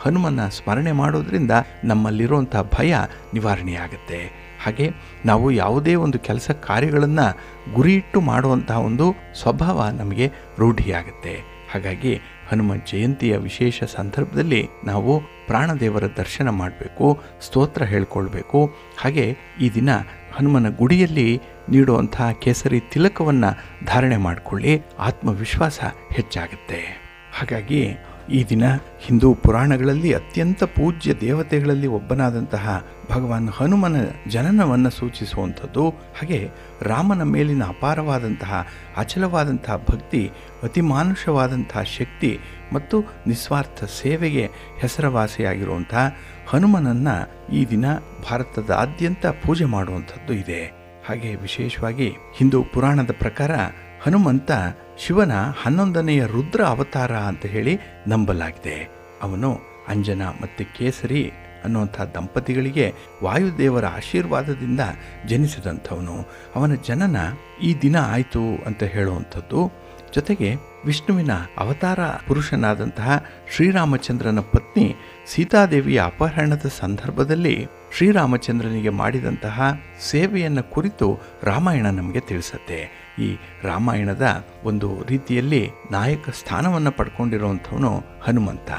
S1: ಹನುಮನ ಸ್ಮರಣೆ ಮಾಡೋದ್ರಿಂದ ನಮ್ಮಲ್ಲಿರುವಂಥ ಭಯ ನಿವಾರಣೆಯಾಗುತ್ತೆ. ಹಾಗೆ ನಾವು ಯಾವುದೇ ಒಂದು ಕೆಲಸ ಕಾರ್ಯಗಳನ್ನು ಗುರಿಯಿಟ್ಟು ಮಾಡುವಂತಹ ಒಂದು ಸ್ವಭಾವ ನಮಗೆ ರೂಢಿಯಾಗುತ್ತೆ. ಹಾಗಾಗಿ ಹನುಮ ಜಯಂತಿಯ ವಿಶೇಷ ಸಂದರ್ಭದಲ್ಲಿ ನಾವು ಪ್ರಾಣದೇವರ ದರ್ಶನ ಮಾಡಬೇಕು, ಸ್ತೋತ್ರ ಹೇಳ್ಕೊಳ್ಬೇಕು. ಹಾಗೆ ಈ ದಿನ ಹನುಮನ ಗುಡಿಯಲ್ಲಿ ನೀಡುವಂತಹ ಕೇಸರಿ ತಿಲಕವನ್ನು ಧಾರಣೆ ಮಾಡಿಕೊಳ್ಳಿ, ಆತ್ಮವಿಶ್ವಾಸ ಹೆಚ್ಚಾಗುತ್ತೆ. ಹಾಗಾಗಿ ಈ ದಿನ ಹಿಂದೂ ಪುರಾಣಗಳಲ್ಲಿ ಅತ್ಯಂತ ಪೂಜ್ಯ ದೇವತೆಗಳಲ್ಲಿ ಒಬ್ಬನಾದಂತಹ ಭಗವಾನ್ ಹನುಮನ ಜನನವನ್ನು ಸೂಚಿಸುವಂಥದ್ದು. ಹಾಗೆ ರಾಮನ ಮೇಲಿನ ಅಪಾರವಾದಂತಹ ಅಚಲವಾದಂತಹ ಭಕ್ತಿ, ಅತಿಮಾನುಷವಾದಂತಹ ಶಕ್ತಿ ಮತ್ತು ನಿಸ್ವಾರ್ಥ ಸೇವೆಗೆ ಹೆಸರುವಾಸಿಯಾಗಿರುವಂತಹ ಹನುಮನನ್ನು ಈ ದಿನ ಭಾರತದಾದ್ಯಂತ ಪೂಜೆ ಮಾಡುವಂಥದ್ದು ಇದೆ. ಹಾಗೆ ವಿಶೇಷವಾಗಿ ಹಿಂದೂ ಪುರಾಣದ ಪ್ರಕಾರ ಹನುಮಂತ ಶಿವನ 11ನೆಯ ರುದ್ರ ಅವತಾರ ಅಂತ ಹೇಳಿ ನಂಬಲಾಗಿದೆ. ಅವನು ಅಂಜನ ಮತ್ತು ಕೇಸರಿ ಅನ್ನುವಂಥ ದಂಪತಿಗಳಿಗೆ ವಾಯುದೇವರ ಆಶೀರ್ವಾದದಿಂದ ಜನಿಸಿದಂಥವನು. ಅವನ ಜನನ ಈ ದಿನ ಆಯಿತು ಅಂತ ಹೇಳುವಂಥದ್ದು. ಜೊತೆಗೆ ವಿಷ್ಣುವಿನ ಅವತಾರ ಪುರುಷನಾದಂತಹ ಶ್ರೀರಾಮಚಂದ್ರನ ಪತ್ನಿ ಸೀತಾದೇವಿಯ ಅಪಹರಣದ ಸಂದರ್ಭದಲ್ಲಿ ಶ್ರೀರಾಮಚಂದ್ರನಿಗೆ ಮಾಡಿದಂತಹ ಸೇವೆಯನ್ನು ಕುರಿತು ರಾಮಾಯಣ ನಮಗೆ ತಿಳಿಸುತ್ತೆ. ಈ ರಾಮಾಯಣದ ಒಂದು ರೀತಿಯಲ್ಲಿ ನಾಯಕ ಸ್ಥಾನವನ್ನು ಪಡ್ಕೊಂಡಿರುವಂಥವನು ಹನುಮಂತ.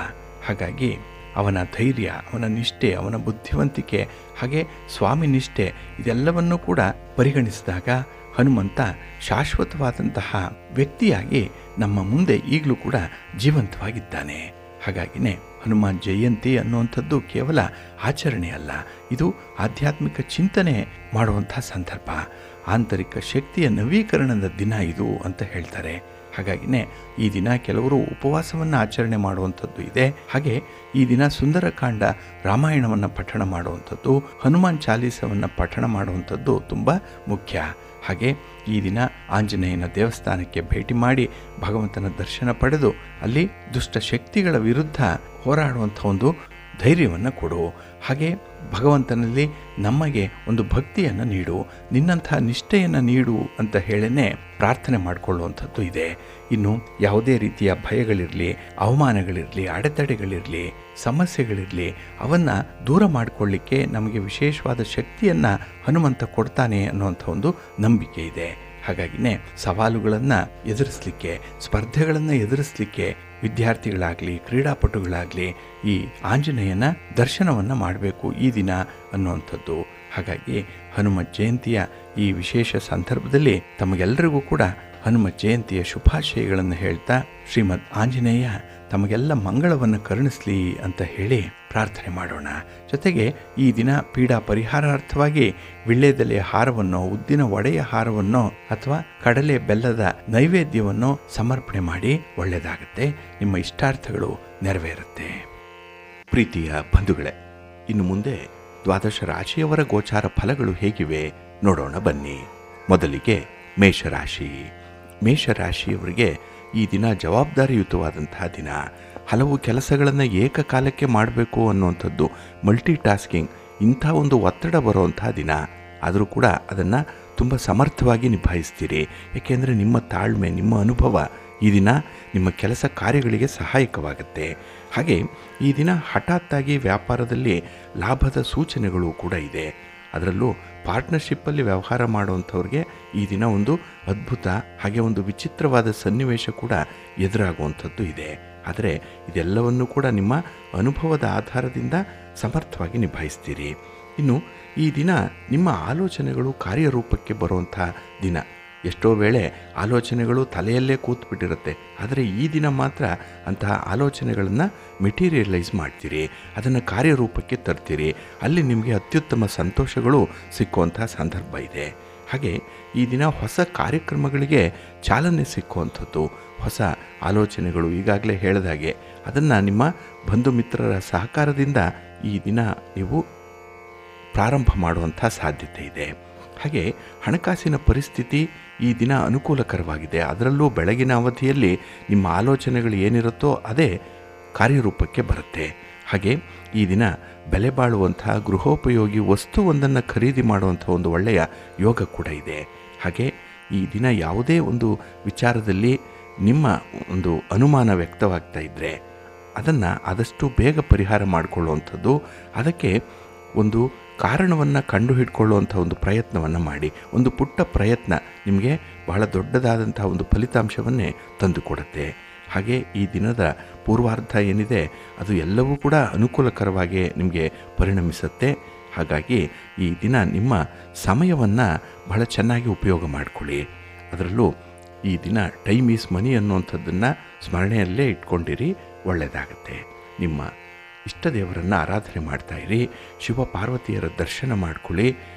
S1: ಹಾಗಾಗಿ ಅವನ ಧೈರ್ಯ, ಅವನ ನಿಷ್ಠೆ, ಅವನ ಬುದ್ಧಿವಂತಿಕೆ, ಹಾಗೆ ಸ್ವಾಮಿ ನಿಷ್ಠೆ ಇದೆಲ್ಲವನ್ನೂ ಕೂಡ ಪರಿಗಣಿಸಿದಾಗ ಹನುಮಂತ ಶಾಶ್ವತವಾದಂತಹ ವ್ಯಕ್ತಿಯಾಗಿ ನಮ್ಮ ಮುಂದೆ ಈಗಲೂ ಕೂಡ ಜೀವಂತವಾಗಿದ್ದಾನೆ. ಹಾಗಾಗಿನೇ ಹನುಮಾನ್ ಜಯಂತಿ ಅನ್ನುವಂಥದ್ದು ಕೇವಲ ಆಚರಣೆ ಅಲ್ಲ, ಇದು ಆಧ್ಯಾತ್ಮಿಕ ಚಿಂತನೆ ಮಾಡುವಂಥ ಸಂದರ್ಭ, ಆಂತರಿಕ ಶಕ್ತಿಯ ನವೀಕರಣದ ದಿನ ಇದು ಅಂತ ಹೇಳ್ತಾರೆ. ಹಾಗಾಗಿನೇ ಈ ದಿನ ಕೆಲವರು ಉಪವಾಸವನ್ನು ಆಚರಣೆ ಮಾಡುವಂಥದ್ದು ಇದೆ. ಹಾಗೆ ಈ ದಿನ ಸುಂದರಕಾಂಡ ರಾಮಾಯಣವನ್ನು ಪಠಣ ಮಾಡುವಂಥದ್ದು, ಹನುಮಾನ್ ಚಾಲೀಸವನ್ನು ಪಠಣ ಮಾಡುವಂಥದ್ದು ತುಂಬ ಮುಖ್ಯ. ಹಾಗೆ ಈ ದಿನ ಆಂಜನೇಯನ ದೇವಸ್ಥಾನಕ್ಕೆ ಭೇಟಿ ಮಾಡಿ ಭಗವಂತನ ದರ್ಶನ ಪಡೆದು ಅಲ್ಲಿ ದುಷ್ಟ ಶಕ್ತಿಗಳ ವಿರುದ್ಧ ಹೋರಾಡುವಂಥ ಒಂದು ಧೈರ್ಯವನ್ನು ಕೊಡು. ಹಾಗೆ ಭಗವಂತನಲ್ಲಿ ನಮಗೆ ಒಂದು ಭಕ್ತಿಯನ್ನು ನೀಡು, ನಿನ್ನಂಥ ನಿಷ್ಠೆಯನ್ನು ನೀಡು ಅಂತ ಹೇಳೇ ಪ್ರಾರ್ಥನೆ ಮಾಡಿಕೊಳ್ಳುವಂಥದ್ದು ಇದೆ. ಇನ್ನು ಯಾವುದೇ ರೀತಿಯ ಭಯಗಳಿರಲಿ, ಅವಮಾನಗಳಿರಲಿ, ಅಡೆತಡೆಗಳಿರಲಿ, ಸಮಸ್ಯೆಗಳಿರಲಿ, ಅವನ್ನು ದೂರ ಮಾಡಿಕೊಳ್ಳಿಕ್ಕೆ ನಮಗೆ ವಿಶೇಷವಾದ ಶಕ್ತಿಯನ್ನು ಹನುಮಂತ ಕೊಡ್ತಾನೆ ಅನ್ನುವಂಥ ಒಂದು ನಂಬಿಕೆ ಇದೆ. ಹಾಗಾಗಿನೇ ಸವಾಲುಗಳನ್ನು ಎದುರಿಸಲಿಕ್ಕೆ, ಸ್ಪರ್ಧೆಗಳನ್ನು ಎದುರಿಸಲಿಕ್ಕೆ ವಿದ್ಯಾರ್ಥಿಗಳಾಗಲಿ, ಕ್ರೀಡಾಪಟುಗಳಾಗಲಿ ಈ ಆಂಜನೇಯನ ದರ್ಶನವನ್ನು ಮಾಡಬೇಕು ಈ ದಿನ ಅನ್ನುವಂಥದ್ದು. ಹಾಗಾಗಿ ಹನುಮ ಜಯಂತಿಯ ಈ ವಿಶೇಷ ಸಂದರ್ಭದಲ್ಲಿ ತಮಗೆಲ್ಲರಿಗೂ ಕೂಡ ಹನುಮ ಜಯಂತಿಯ ಶುಭಾಶಯಗಳನ್ನು ಹೇಳ್ತಾ ಶ್ರೀಮದ್ ಆಂಜನೇಯ ತಮಗೆಲ್ಲ ಮಂಗಳವನ್ನು ಕರುಣಿಸಲಿ ಅಂತ ಹೇಳಿ ಪ್ರಾರ್ಥನೆ ಮಾಡೋಣ. ಜೊತೆಗೆ ಈ ದಿನ ಪೀಡಾ ಪರಿಹಾರಾರ್ಥವಾಗಿ ವಿಳ್ಳೆದೆಲೆಯ ಹಾರವನ್ನು, ಉದ್ದಿನ ವಡೆಯ ಹಾರವನ್ನು ಅಥವಾ ಕಡಲೆ ಬೆಲ್ಲದ ನೈವೇದ್ಯವನ್ನು ಸಮರ್ಪಣೆ ಮಾಡಿ ಒಳ್ಳೆಯದಾಗುತ್ತೆ, ನಿಮ್ಮ ಇಷ್ಟಾರ್ಥಗಳು ನೆರವೇರುತ್ತೆ. ಪ್ರೀತಿಯ ಬಂಧುಗಳೇ, ಇನ್ನು ಮುಂದೆ ದ್ವಾದಶ ರಾಶಿಯವರ ಗೋಚಾರ ಫಲಗಳು ಹೇಗಿವೆ ನೋಡೋಣ ಬನ್ನಿ. ಮೊದಲಿಗೆ ಮೇಷರಾಶಿ. ಮೇಷರಾಶಿಯವರಿಗೆ ಈ ದಿನ ಜವಾಬ್ದಾರಿಯುತವಾದಂತಹ ದಿನ. ಹಲವು ಕೆಲಸಗಳನ್ನು ಏಕಕಾಲಕ್ಕೆ ಮಾಡಬೇಕು ಅನ್ನುವಂಥದ್ದು, ಮಲ್ಟಿ ಟಾಸ್ಕಿಂಗ್, ಇಂಥ ಒಂದು ಒತ್ತಡ ಬರುವಂತಹ ದಿನ. ಆದರೂ ಕೂಡ ಅದನ್ನು ತುಂಬ ಸಮರ್ಥವಾಗಿ ನಿಭಾಯಿಸ್ತೀರಿ. ಏಕೆಂದರೆ ನಿಮ್ಮ ತಾಳ್ಮೆ, ನಿಮ್ಮ ಅನುಭವ ಈ ದಿನ ನಿಮ್ಮ ಕೆಲಸ ಕಾರ್ಯಗಳಿಗೆ ಸಹಾಯಕವಾಗುತ್ತೆ. ಹಾಗೆ ಈ ದಿನ ಹಠಾತ್ತಾಗಿ ವ್ಯಾಪಾರದಲ್ಲಿ ಲಾಭದ ಸೂಚನೆಗಳು ಕೂಡ ಇದೆ. ಅದರಲ್ಲೂ ಪಾರ್ಟ್ನರ್ಶಿಪ್ಪಲ್ಲಿ ವ್ಯವಹಾರ ಮಾಡುವಂಥವ್ರಿಗೆ ಈ ದಿನ ಒಂದು ಅದ್ಭುತ, ಹಾಗೆ ಒಂದು ವಿಚಿತ್ರವಾದ ಸನ್ನಿವೇಶ ಕೂಡ ಎದುರಾಗುವಂಥದ್ದು ಇದೆ. ಆದರೆ ಇದೆಲ್ಲವನ್ನು ಕೂಡ ನಿಮ್ಮ ಅನುಭವದ ಆಧಾರದಿಂದ ಸಮರ್ಥವಾಗಿ ನಿಭಾಯಿಸ್ತೀರಿ. ಇನ್ನು ಈ ದಿನ ನಿಮ್ಮ ಆಲೋಚನೆಗಳು ಕಾರ್ಯರೂಪಕ್ಕೆ ಬರುವಂಥ ದಿನ. ಎಷ್ಟೋ ವೇಳೆ ಆಲೋಚನೆಗಳು ತಲೆಯಲ್ಲೇ ಕೂತ್ಬಿಟ್ಟಿರುತ್ತೆ, ಆದರೆ ಈ ದಿನ ಮಾತ್ರ ಅಂತಹ ಆಲೋಚನೆಗಳನ್ನು ಮೆಟೀರಿಯಲೈಸ್ ಮಾಡ್ತೀರಿ, ಅದನ್ನು ಕಾರ್ಯರೂಪಕ್ಕೆ ತರ್ತೀರಿ. ಅಲ್ಲಿ ನಿಮಗೆ ಅತ್ಯುತ್ತಮ ಸಂತೋಷಗಳು ಸಿಕ್ಕುವಂಥ ಸಂದರ್ಭ ಇದೆ. ಹಾಗೆ ಈ ದಿನ ಹೊಸ ಕಾರ್ಯಕ್ರಮಗಳಿಗೆ ಚಾಲನೆ ಸಿಕ್ಕುವಂಥದ್ದು, ಹೊಸ ಆಲೋಚನೆಗಳು ಈಗಾಗಲೇ ಹೇಳಿದಾಗೆ ಅದನ್ನು ನಿಮ್ಮ ಬಂಧು ಮಿತ್ರರ ಸಹಕಾರದಿಂದ ಈ ದಿನ ನೀವು ಪ್ರಾರಂಭ ಮಾಡುವಂಥ ಸಾಧ್ಯತೆ ಇದೆ. ಹಾಗೆ ಹಣಕಾಸಿನ ಪರಿಸ್ಥಿತಿ ಈ ದಿನ ಅನುಕೂಲಕರವಾಗಿದೆ. ಅದರಲ್ಲೂ ಬೆಳಗಿನ ಅವಧಿಯಲ್ಲಿ ನಿಮ್ಮ ಆಲೋಚನೆಗಳು ಏನಿರುತ್ತೋ ಅದೇ ಕಾರ್ಯರೂಪಕ್ಕೆ ಬರುತ್ತೆ. ಹಾಗೆ ಈ ದಿನ ಬೆಲೆ ಬಾಳುವಂತಹ ಗೃಹೋಪಯೋಗಿ ವಸ್ತುವೊಂದನ್ನು ಖರೀದಿ ಮಾಡುವಂಥ ಒಂದು ಒಳ್ಳೆಯ ಯೋಗ ಕೂಡ ಇದೆ. ಹಾಗೆ ಈ ದಿನ ಯಾವುದೇ ಒಂದು ವಿಚಾರದಲ್ಲಿ ನಿಮ್ಮ ಒಂದು ಅನುಮಾನ ವ್ಯಕ್ತವಾಗ್ತಾ ಇದ್ದರೆ ಅದನ್ನು ಆದಷ್ಟು ಬೇಗ ಪರಿಹಾರ ಮಾಡಿಕೊಳ್ಳುವಂಥದ್ದು, ಅದಕ್ಕೆ ಒಂದು ಕಾರಣವನ್ನು ಕಂಡುಹಿಡ್ಕೊಳ್ಳುವಂಥ ಒಂದು ಪ್ರಯತ್ನವನ್ನು ಮಾಡಿ. ಒಂದು ಪುಟ್ಟ ಪ್ರಯತ್ನ ನಿಮಗೆ ಬಹಳ ದೊಡ್ಡದಾದಂಥ ಒಂದು ಫಲಿತಾಂಶವನ್ನೇ ತಂದುಕೊಡುತ್ತೆ. ಹಾಗೆ ಈ ದಿನದ ಪೂರ್ವಾರ್ಧ ಏನಿದೆ ಅದು ಎಲ್ಲವೂ ಕೂಡ ಅನುಕೂಲಕರವಾಗಿ ನಿಮಗೆ ಪರಿಣಮಿಸುತ್ತೆ. ಹಾಗಾಗಿ ಈ ದಿನ ನಿಮ್ಮ ಸಮಯವನ್ನು ಬಹಳ ಚೆನ್ನಾಗಿ ಉಪಯೋಗ ಮಾಡಿಕೊಳ್ಳಿ. ಅದರಲ್ಲೂ ಈ ದಿನ ಟೈಮ್ ಈಸ್ ಮನಿ ಅನ್ನುವಂಥದ್ದನ್ನು ಸ್ಮರಣೆಯಲ್ಲೇ ಇಟ್ಕೊಂಡಿರಿ, ಒಳ್ಳೆಯದಾಗುತ್ತೆ. ನಿಮ್ಮ ಇಷ್ಟ ದೇವರನ್ನು ಆರಾಧನೆ ಮಾಡ್ತಾಯಿರಿ, ಶಿವ ಪಾರ್ವತಿಯರ ದರ್ಶನ ಮಾಡ್ಕೊಳ್ಳಿ,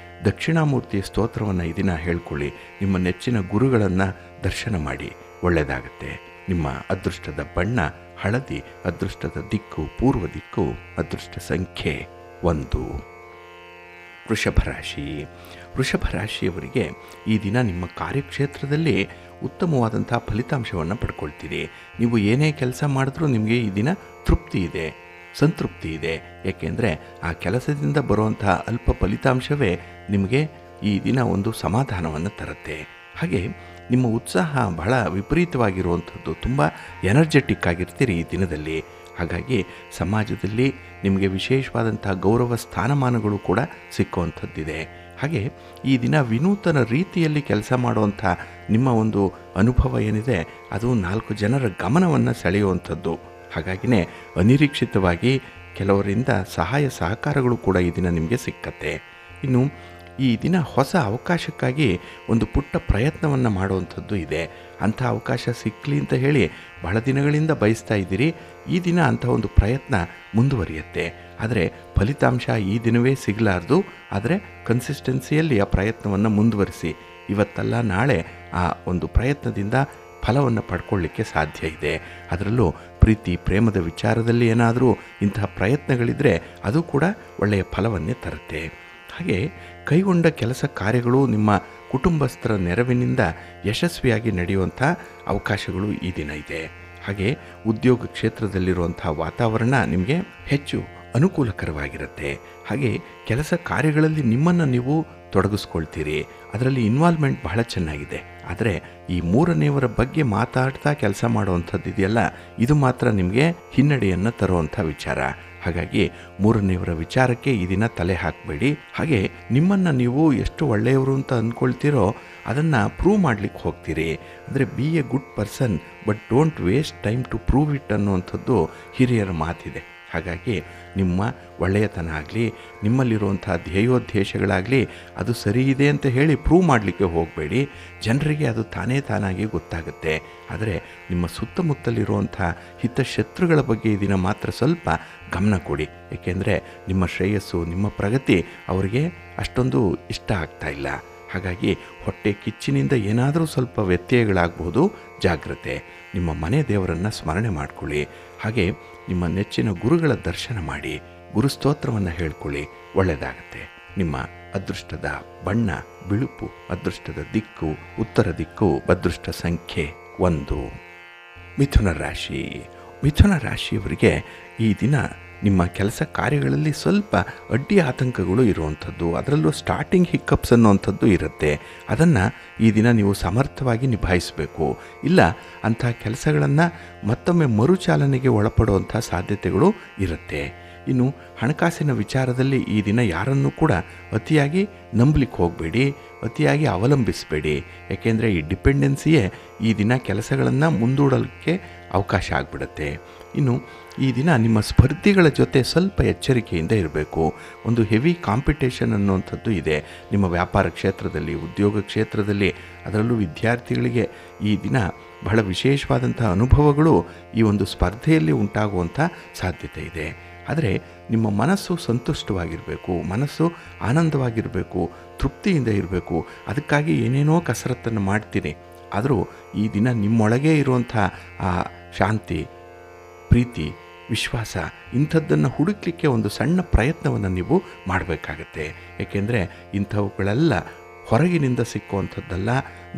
S1: ದಕ್ಷಿಣಾಮೂರ್ತಿಯ ಸ್ತೋತ್ರವನ್ನು ಈ ದಿನ ಹೇಳ್ಕೊಳ್ಳಿ, ನಿಮ್ಮ ನೆಚ್ಚಿನ ಗುರುಗಳನ್ನು ದರ್ಶನ ಮಾಡಿ, ಒಳ್ಳೆಯದಾಗುತ್ತೆ. ನಿಮ್ಮ ಅದೃಷ್ಟದ ಬಣ್ಣ ಹಳದಿ, ಅದೃಷ್ಟದ ದಿಕ್ಕು ಪೂರ್ವ ದಿಕ್ಕು, ಅದೃಷ್ಟ ಸಂಖ್ಯೆ 1. ವೃಷಭ ರಾಶಿ. ವೃಷಭ ರಾಶಿಯವರಿಗೆ ಈ ದಿನ ನಿಮ್ಮ ಕಾರ್ಯಕ್ಷೇತ್ರದಲ್ಲಿ ಉತ್ತಮವಾದಂಥ ಫಲಿತಾಂಶವನ್ನು ಪಡ್ಕೊಳ್ತೀರಿ. ನೀವು ಏನೇ ಕೆಲಸ ಮಾಡಿದ್ರೂ ನಿಮಗೆ ಈ ದಿನ ತೃಪ್ತಿ ಇದೆ, ಸಂತೃಪ್ತಿ ಇದೆ. ಏಕೆಂದರೆ ಆ ಕೆಲಸದಿಂದ ಬರುವಂಥ ಅಲ್ಪ ಫಲಿತಾಂಶವೇ ನಿಮಗೆ ಈ ದಿನ ಒಂದು ಸಮಾಧಾನವನ್ನು ತರುತ್ತೆ. ಹಾಗೆ ನಿಮ್ಮ ಉತ್ಸಾಹ ಬಹಳ ವಿಪರೀತವಾಗಿರುವಂಥದ್ದು, ತುಂಬ ಎನರ್ಜೆಟಿಕ್ ಆಗಿರ್ತೀರಿ ಈ ದಿನದಲ್ಲಿ. ಹಾಗಾಗಿ ಸಮಾಜದಲ್ಲಿ ನಿಮಗೆ ವಿಶೇಷವಾದಂಥ ಗೌರವ ಸ್ಥಾನಮಾನಗಳು ಕೂಡ ಸಿಕ್ಕುವಂಥದ್ದಿದೆ. ಹಾಗೆ ಈ ದಿನ ವಿನೂತನ ರೀತಿಯಲ್ಲಿ ಕೆಲಸ ಮಾಡುವಂಥ ನಿಮ್ಮ ಒಂದು ಅನುಭವ ಏನಿದೆ ಅದು 4 ಜನರ ಗಮನವನ್ನು ಸೆಳೆಯುವಂಥದ್ದು. ಹಾಗಾಗಿನೇ ಅನಿರೀಕ್ಷಿತವಾಗಿ ಕೆಲವರಿಂದ ಸಹಾಯ ಸಹಕಾರಗಳು ಕೂಡ ಈ ದಿನ ನಿಮಗೆ ಸಿಕ್ಕತ್ತೆ. ಇನ್ನು ಈ ದಿನ ಹೊಸ ಅವಕಾಶಕ್ಕಾಗಿ ಒಂದು ಪುಟ್ಟ ಪ್ರಯತ್ನವನ್ನು ಮಾಡುವಂಥದ್ದು ಇದೆ. ಅಂಥ ಅವಕಾಶ ಸಿಕ್ಕಲಿ ಅಂತ ಹೇಳಿ ಬಹಳ ದಿನಗಳಿಂದ ಬಯಸ್ತಾ ಇದ್ದೀರಿ. ಈ ದಿನ ಅಂಥ ಒಂದು ಪ್ರಯತ್ನ ಮುಂದುವರಿಯುತ್ತೆ. ಆದರೆ ಫಲಿತಾಂಶ ಈ ದಿನವೇ ಸಿಗಲಾರ್ದು. ಆದರೆ ಕನ್ಸಿಸ್ಟೆನ್ಸಿಯಲ್ಲಿ ಆ ಪ್ರಯತ್ನವನ್ನು ಮುಂದುವರಿಸಿ. ಇವತ್ತಲ್ಲ ನಾಳೆ ಆ ಒಂದು ಪ್ರಯತ್ನದಿಂದ ಫಲವನ್ನು ಪಡ್ಕೊಳ್ಳಿಕ್ಕೆ ಸಾಧ್ಯ ಇದೆ. ಅದರಲ್ಲೂ ಪ್ರೀತಿ ಪ್ರೇಮದ ವಿಚಾರದಲ್ಲಿ ಏನಾದರೂ ಇಂತಹ ಪ್ರಯತ್ನಗಳಿದ್ದರೆ ಅದು ಕೂಡ ಒಳ್ಳೆಯ ಫಲವನ್ನೇ ತರುತ್ತೆ. ಹಾಗೆ ಕೈಗೊಂಡ ಕೆಲಸ ಕಾರ್ಯಗಳು ನಿಮ್ಮ ಕುಟುಂಬಸ್ಥರ ನೆರವಿನಿಂದ ಯಶಸ್ವಿಯಾಗಿ ನಡೆಯುವಂಥ ಅವಕಾಶಗಳು ಈ ದಿನ ಇದೆ. ಹಾಗೆ ಉದ್ಯೋಗ ಕ್ಷೇತ್ರದಲ್ಲಿರುವಂಥ ವಾತಾವರಣ ನಿಮಗೆ ಹೆಚ್ಚು ಅನುಕೂಲಕರವಾಗಿರುತ್ತೆ. ಹಾಗೆ ಕೆಲಸ ಕಾರ್ಯಗಳಲ್ಲಿ ನಿಮ್ಮನ್ನು ನೀವು ತೊಡಗಿಸ್ಕೊಳ್ತೀರಿ. ಅದರಲ್ಲಿ ಇನ್ವಾಲ್ವ್ಮೆಂಟ್ ಬಹಳ ಚೆನ್ನಾಗಿದೆ. ಆದರೆ ಈ ಮೂರನೆಯವರ ಬಗ್ಗೆ ಮಾತಾಡ್ತಾ ಕೆಲಸ ಮಾಡುವಂಥದ್ದು ಇದೆಯಲ್ಲ, ಇದು ಮಾತ್ರ ನಿಮಗೆ ಹಿನ್ನಡೆಯನ್ನು ತರುವಂಥ ವಿಚಾರ. ಹಾಗಾಗಿ ಮೂರನೆಯವರ ವಿಚಾರಕ್ಕೆ ಈ ದಿನ ತಲೆ ಹಾಕಬೇಡಿ. ಹಾಗೆ ನಿಮ್ಮನ್ನು ನೀವು ಎಷ್ಟು ಒಳ್ಳೆಯವರು ಅಂತ ಅಂದ್ಕೊಳ್ತೀರೋ ಅದನ್ನು ಪ್ರೂವ್ ಮಾಡಲಿಕ್ಕೆ ಹೋಗ್ತೀರಿ. ಅಂದರೆ be a good person but don't waste time to prove it ಅನ್ನುವಂಥದ್ದು ಹಿರಿಯರ ಮಾತಿದೆ. ಹಾಗಾಗಿ ನಿಮ್ಮ ಒಳ್ಳೆಯತನ ಆಗಲಿ, ನಿಮ್ಮಲ್ಲಿರುವಂಥ ಧ್ಯೇಯೋದ್ದೇಶಗಳಾಗಲಿ ಅದು ಸರಿ ಇದೆ ಅಂತ ಹೇಳಿ ಪ್ರೂವ್ ಮಾಡಲಿಕ್ಕೆ ಹೋಗಬೇಡಿ. ಜನರಿಗೆ ಅದು ತಾನಾಗಿ ಗೊತ್ತಾಗುತ್ತೆ. ಆದರೆ ನಿಮ್ಮ ಸುತ್ತಮುತ್ತಲಿರುವಂಥ ಹಿತಶತ್ರುಗಳ ಬಗ್ಗೆ ಈ ದಿನ ಮಾತ್ರ ಸ್ವಲ್ಪ ಗಮನ ಕೊಡಿ. ಏಕೆಂದರೆ ನಿಮ್ಮ ಶ್ರೇಯಸ್ಸು, ನಿಮ್ಮ ಪ್ರಗತಿ ಅವರಿಗೆ ಅಷ್ಟೊಂದು ಇಷ್ಟ ಆಗ್ತಾ ಇಲ್ಲ. ಹಾಗಾಗಿ ಹೊಟ್ಟೆ ಕಿಚ್ಚಿನಿಂದ ಏನಾದರೂ ಸ್ವಲ್ಪ ವ್ಯತ್ಯಯಗಳಾಗಬಹುದು, ಜಾಗ್ರತೆ. ನಿಮ್ಮ ಮನೆ ದೇವರನ್ನು ಸ್ಮರಣೆ ಮಾಡಿಕೊಳ್ಳಿ. ಹಾಗೆ ನಿಮ್ಮ ನೆಚ್ಚಿನ ಗುರುಗಳ ದರ್ಶನ ಮಾಡಿ, ಗುರುಸ್ತೋತ್ರವನ್ನು ಹೇಳ್ಕೊಳ್ಳಿ, ಒಳ್ಳೆಯದಾಗತ್ತೆ. ನಿಮ್ಮ ಅದೃಷ್ಟದ ಬಣ್ಣ ಬಿಳುಪು, ಅದೃಷ್ಟದ ದಿಕ್ಕು ಉತ್ತರ ದಿಕ್ಕು, ಅದೃಷ್ಟ ಸಂಖ್ಯೆ 1. ಮಿಥುನ ರಾಶಿ. ಮಿಥುನ ರಾಶಿಯವರಿಗೆ ಈ ದಿನ ನಿಮ್ಮ ಕೆಲಸ ಕಾರ್ಯಗಳಲ್ಲಿ ಸ್ವಲ್ಪ ಅಡ್ಡಿ ಆತಂಕಗಳು ಇರುವಂಥದ್ದು, ಅದರಲ್ಲೂ ಸ್ಟಾರ್ಟಿಂಗ್ ಹಿಕ್ಕಪ್ಸ್ ಅನ್ನುವಂಥದ್ದು ಇರುತ್ತೆ. ಅದನ್ನು ಈ ದಿನ ನೀವು ಸಮರ್ಥವಾಗಿ ನಿಭಾಯಿಸಬೇಕು. ಇಲ್ಲ ಅಂಥ ಕೆಲಸಗಳನ್ನು ಮತ್ತೊಮ್ಮೆ ಮರುಚಾಲನೆಗೆ ಒಳಪಡುವಂಥ ಸಾಧ್ಯತೆಗಳು ಇರುತ್ತೆ. ಇನ್ನು ಹಣಕಾಸಿನ ವಿಚಾರದಲ್ಲಿ ಈ ದಿನ ಯಾರನ್ನೂ ಕೂಡ ಅತಿಯಾಗಿ ನಂಬಲಿಕ್ಕೆ ಹೋಗಬೇಡಿ, ಅತಿಯಾಗಿ ಅವಲಂಬಿಸಬೇಡಿ. ಏಕೆಂದರೆ ಈ ಡಿಪೆಂಡೆನ್ಸಿಯೇ ಈ ದಿನ ಕೆಲಸಗಳನ್ನು ಮುಂದೂಡಲಿಕ್ಕೆ ಅವಕಾಶ ಆಗಿಬಿಡುತ್ತೆ. ಇನ್ನು ಈ ದಿನ ನಿಮ್ಮ ಸ್ಪರ್ಧಿಗಳ ಜೊತೆ ಸ್ವಲ್ಪ ಎಚ್ಚರಿಕೆಯಿಂದ ಇರಬೇಕು. ಒಂದು ಹೆವಿ ಕಾಂಪಿಟೇಷನ್ ಅನ್ನುವಂಥದ್ದು ಇದೆ ನಿಮ್ಮ ವ್ಯಾಪಾರ ಕ್ಷೇತ್ರದಲ್ಲಿ, ಉದ್ಯೋಗ ಕ್ಷೇತ್ರದಲ್ಲಿ. ಅದರಲ್ಲೂ ವಿದ್ಯಾರ್ಥಿಗಳಿಗೆ ಈ ದಿನ ಬಹಳ ವಿಶೇಷವಾದಂಥ ಅನುಭವಗಳು ಈ ಒಂದು ಸ್ಪರ್ಧೆಯಲ್ಲಿ ಉಂಟಾಗುವಂಥ ಸಾಧ್ಯತೆ ಇದೆ. ಆದರೆ ನಿಮ್ಮ ಮನಸ್ಸು ಸಂತುಷ್ಟವಾಗಿರಬೇಕು, ಮನಸ್ಸು ಆನಂದವಾಗಿರಬೇಕು, ತೃಪ್ತಿಯಿಂದ ಇರಬೇಕು. ಅದಕ್ಕಾಗಿ ಏನೇನೋ ಕಸರತ್ತನ್ನು ಮಾಡ್ತೀರಿ. ಆದರೂ ಈ ದಿನ ನಿಮ್ಮೊಳಗೆ ಇರುವಂಥ ಆ ಶಾಂತಿ, ಪ್ರೀತಿ, ವಿಶ್ವಾಸ ಇಂಥದ್ದನ್ನು ಹುಡುಕಲಿಕ್ಕೆ ಒಂದು ಸಣ್ಣ ಪ್ರಯತ್ನವನ್ನು ನೀವು ಮಾಡಬೇಕಾಗತ್ತೆ. ಏಕೆಂದರೆ ಇಂಥವುಗಳೆಲ್ಲ ಹೊರಗಿನಿಂದ ಸಿಕ್ಕುವಂಥದ್ದಲ್ಲ.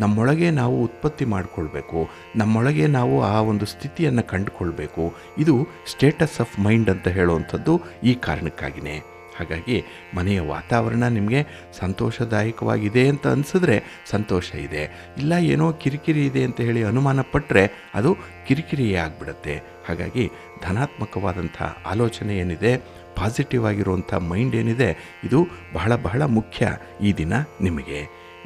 S1: ನಮ್ಮೊಳಗೆ ನಾವು ಉತ್ಪತ್ತಿ ಮಾಡಿಕೊಳ್ಬೇಕು, ನಮ್ಮೊಳಗೆ ನಾವು ಆ ಒಂದು ಸ್ಥಿತಿಯನ್ನು ಕಂಡುಕೊಳ್ಬೇಕು. ಇದು ಸ್ಟೇಟಸ್ ಆಫ್ ಮೈಂಡ್ ಅಂತ ಹೇಳುವಂಥದ್ದು ಈ ಕಾರಣಕ್ಕಾಗಿಯೇ. ಹಾಗಾಗಿ ಮನೆಯ ವಾತಾವರಣ ನಿಮಗೆ ಸಂತೋಷದಾಯಕವಾಗಿದೆ ಅಂತ ಅನಿಸಿದ್ರೆ ಸಂತೋಷ ಇದೆ, ಇಲ್ಲ ಏನೋ ಕಿರಿಕಿರಿ ಇದೆ ಅಂತ ಹೇಳಿ ಅನುಮಾನ ಪಟ್ಟರೆ ಅದು ಕಿರಿಕಿರಿಯೇ ಆಗಿಬಿಡುತ್ತೆ. ಹಾಗಾಗಿ ಧನಾತ್ಮಕವಾದಂಥ ಆಲೋಚನೆ ಏನಿದೆ, ಪಾಸಿಟಿವ್ ಆಗಿರುವಂಥ ಮೈಂಡ್ ಏನಿದೆ, ಇದು ಬಹಳ ಬಹಳ ಮುಖ್ಯ ಈ ದಿನ ನಿಮಗೆ.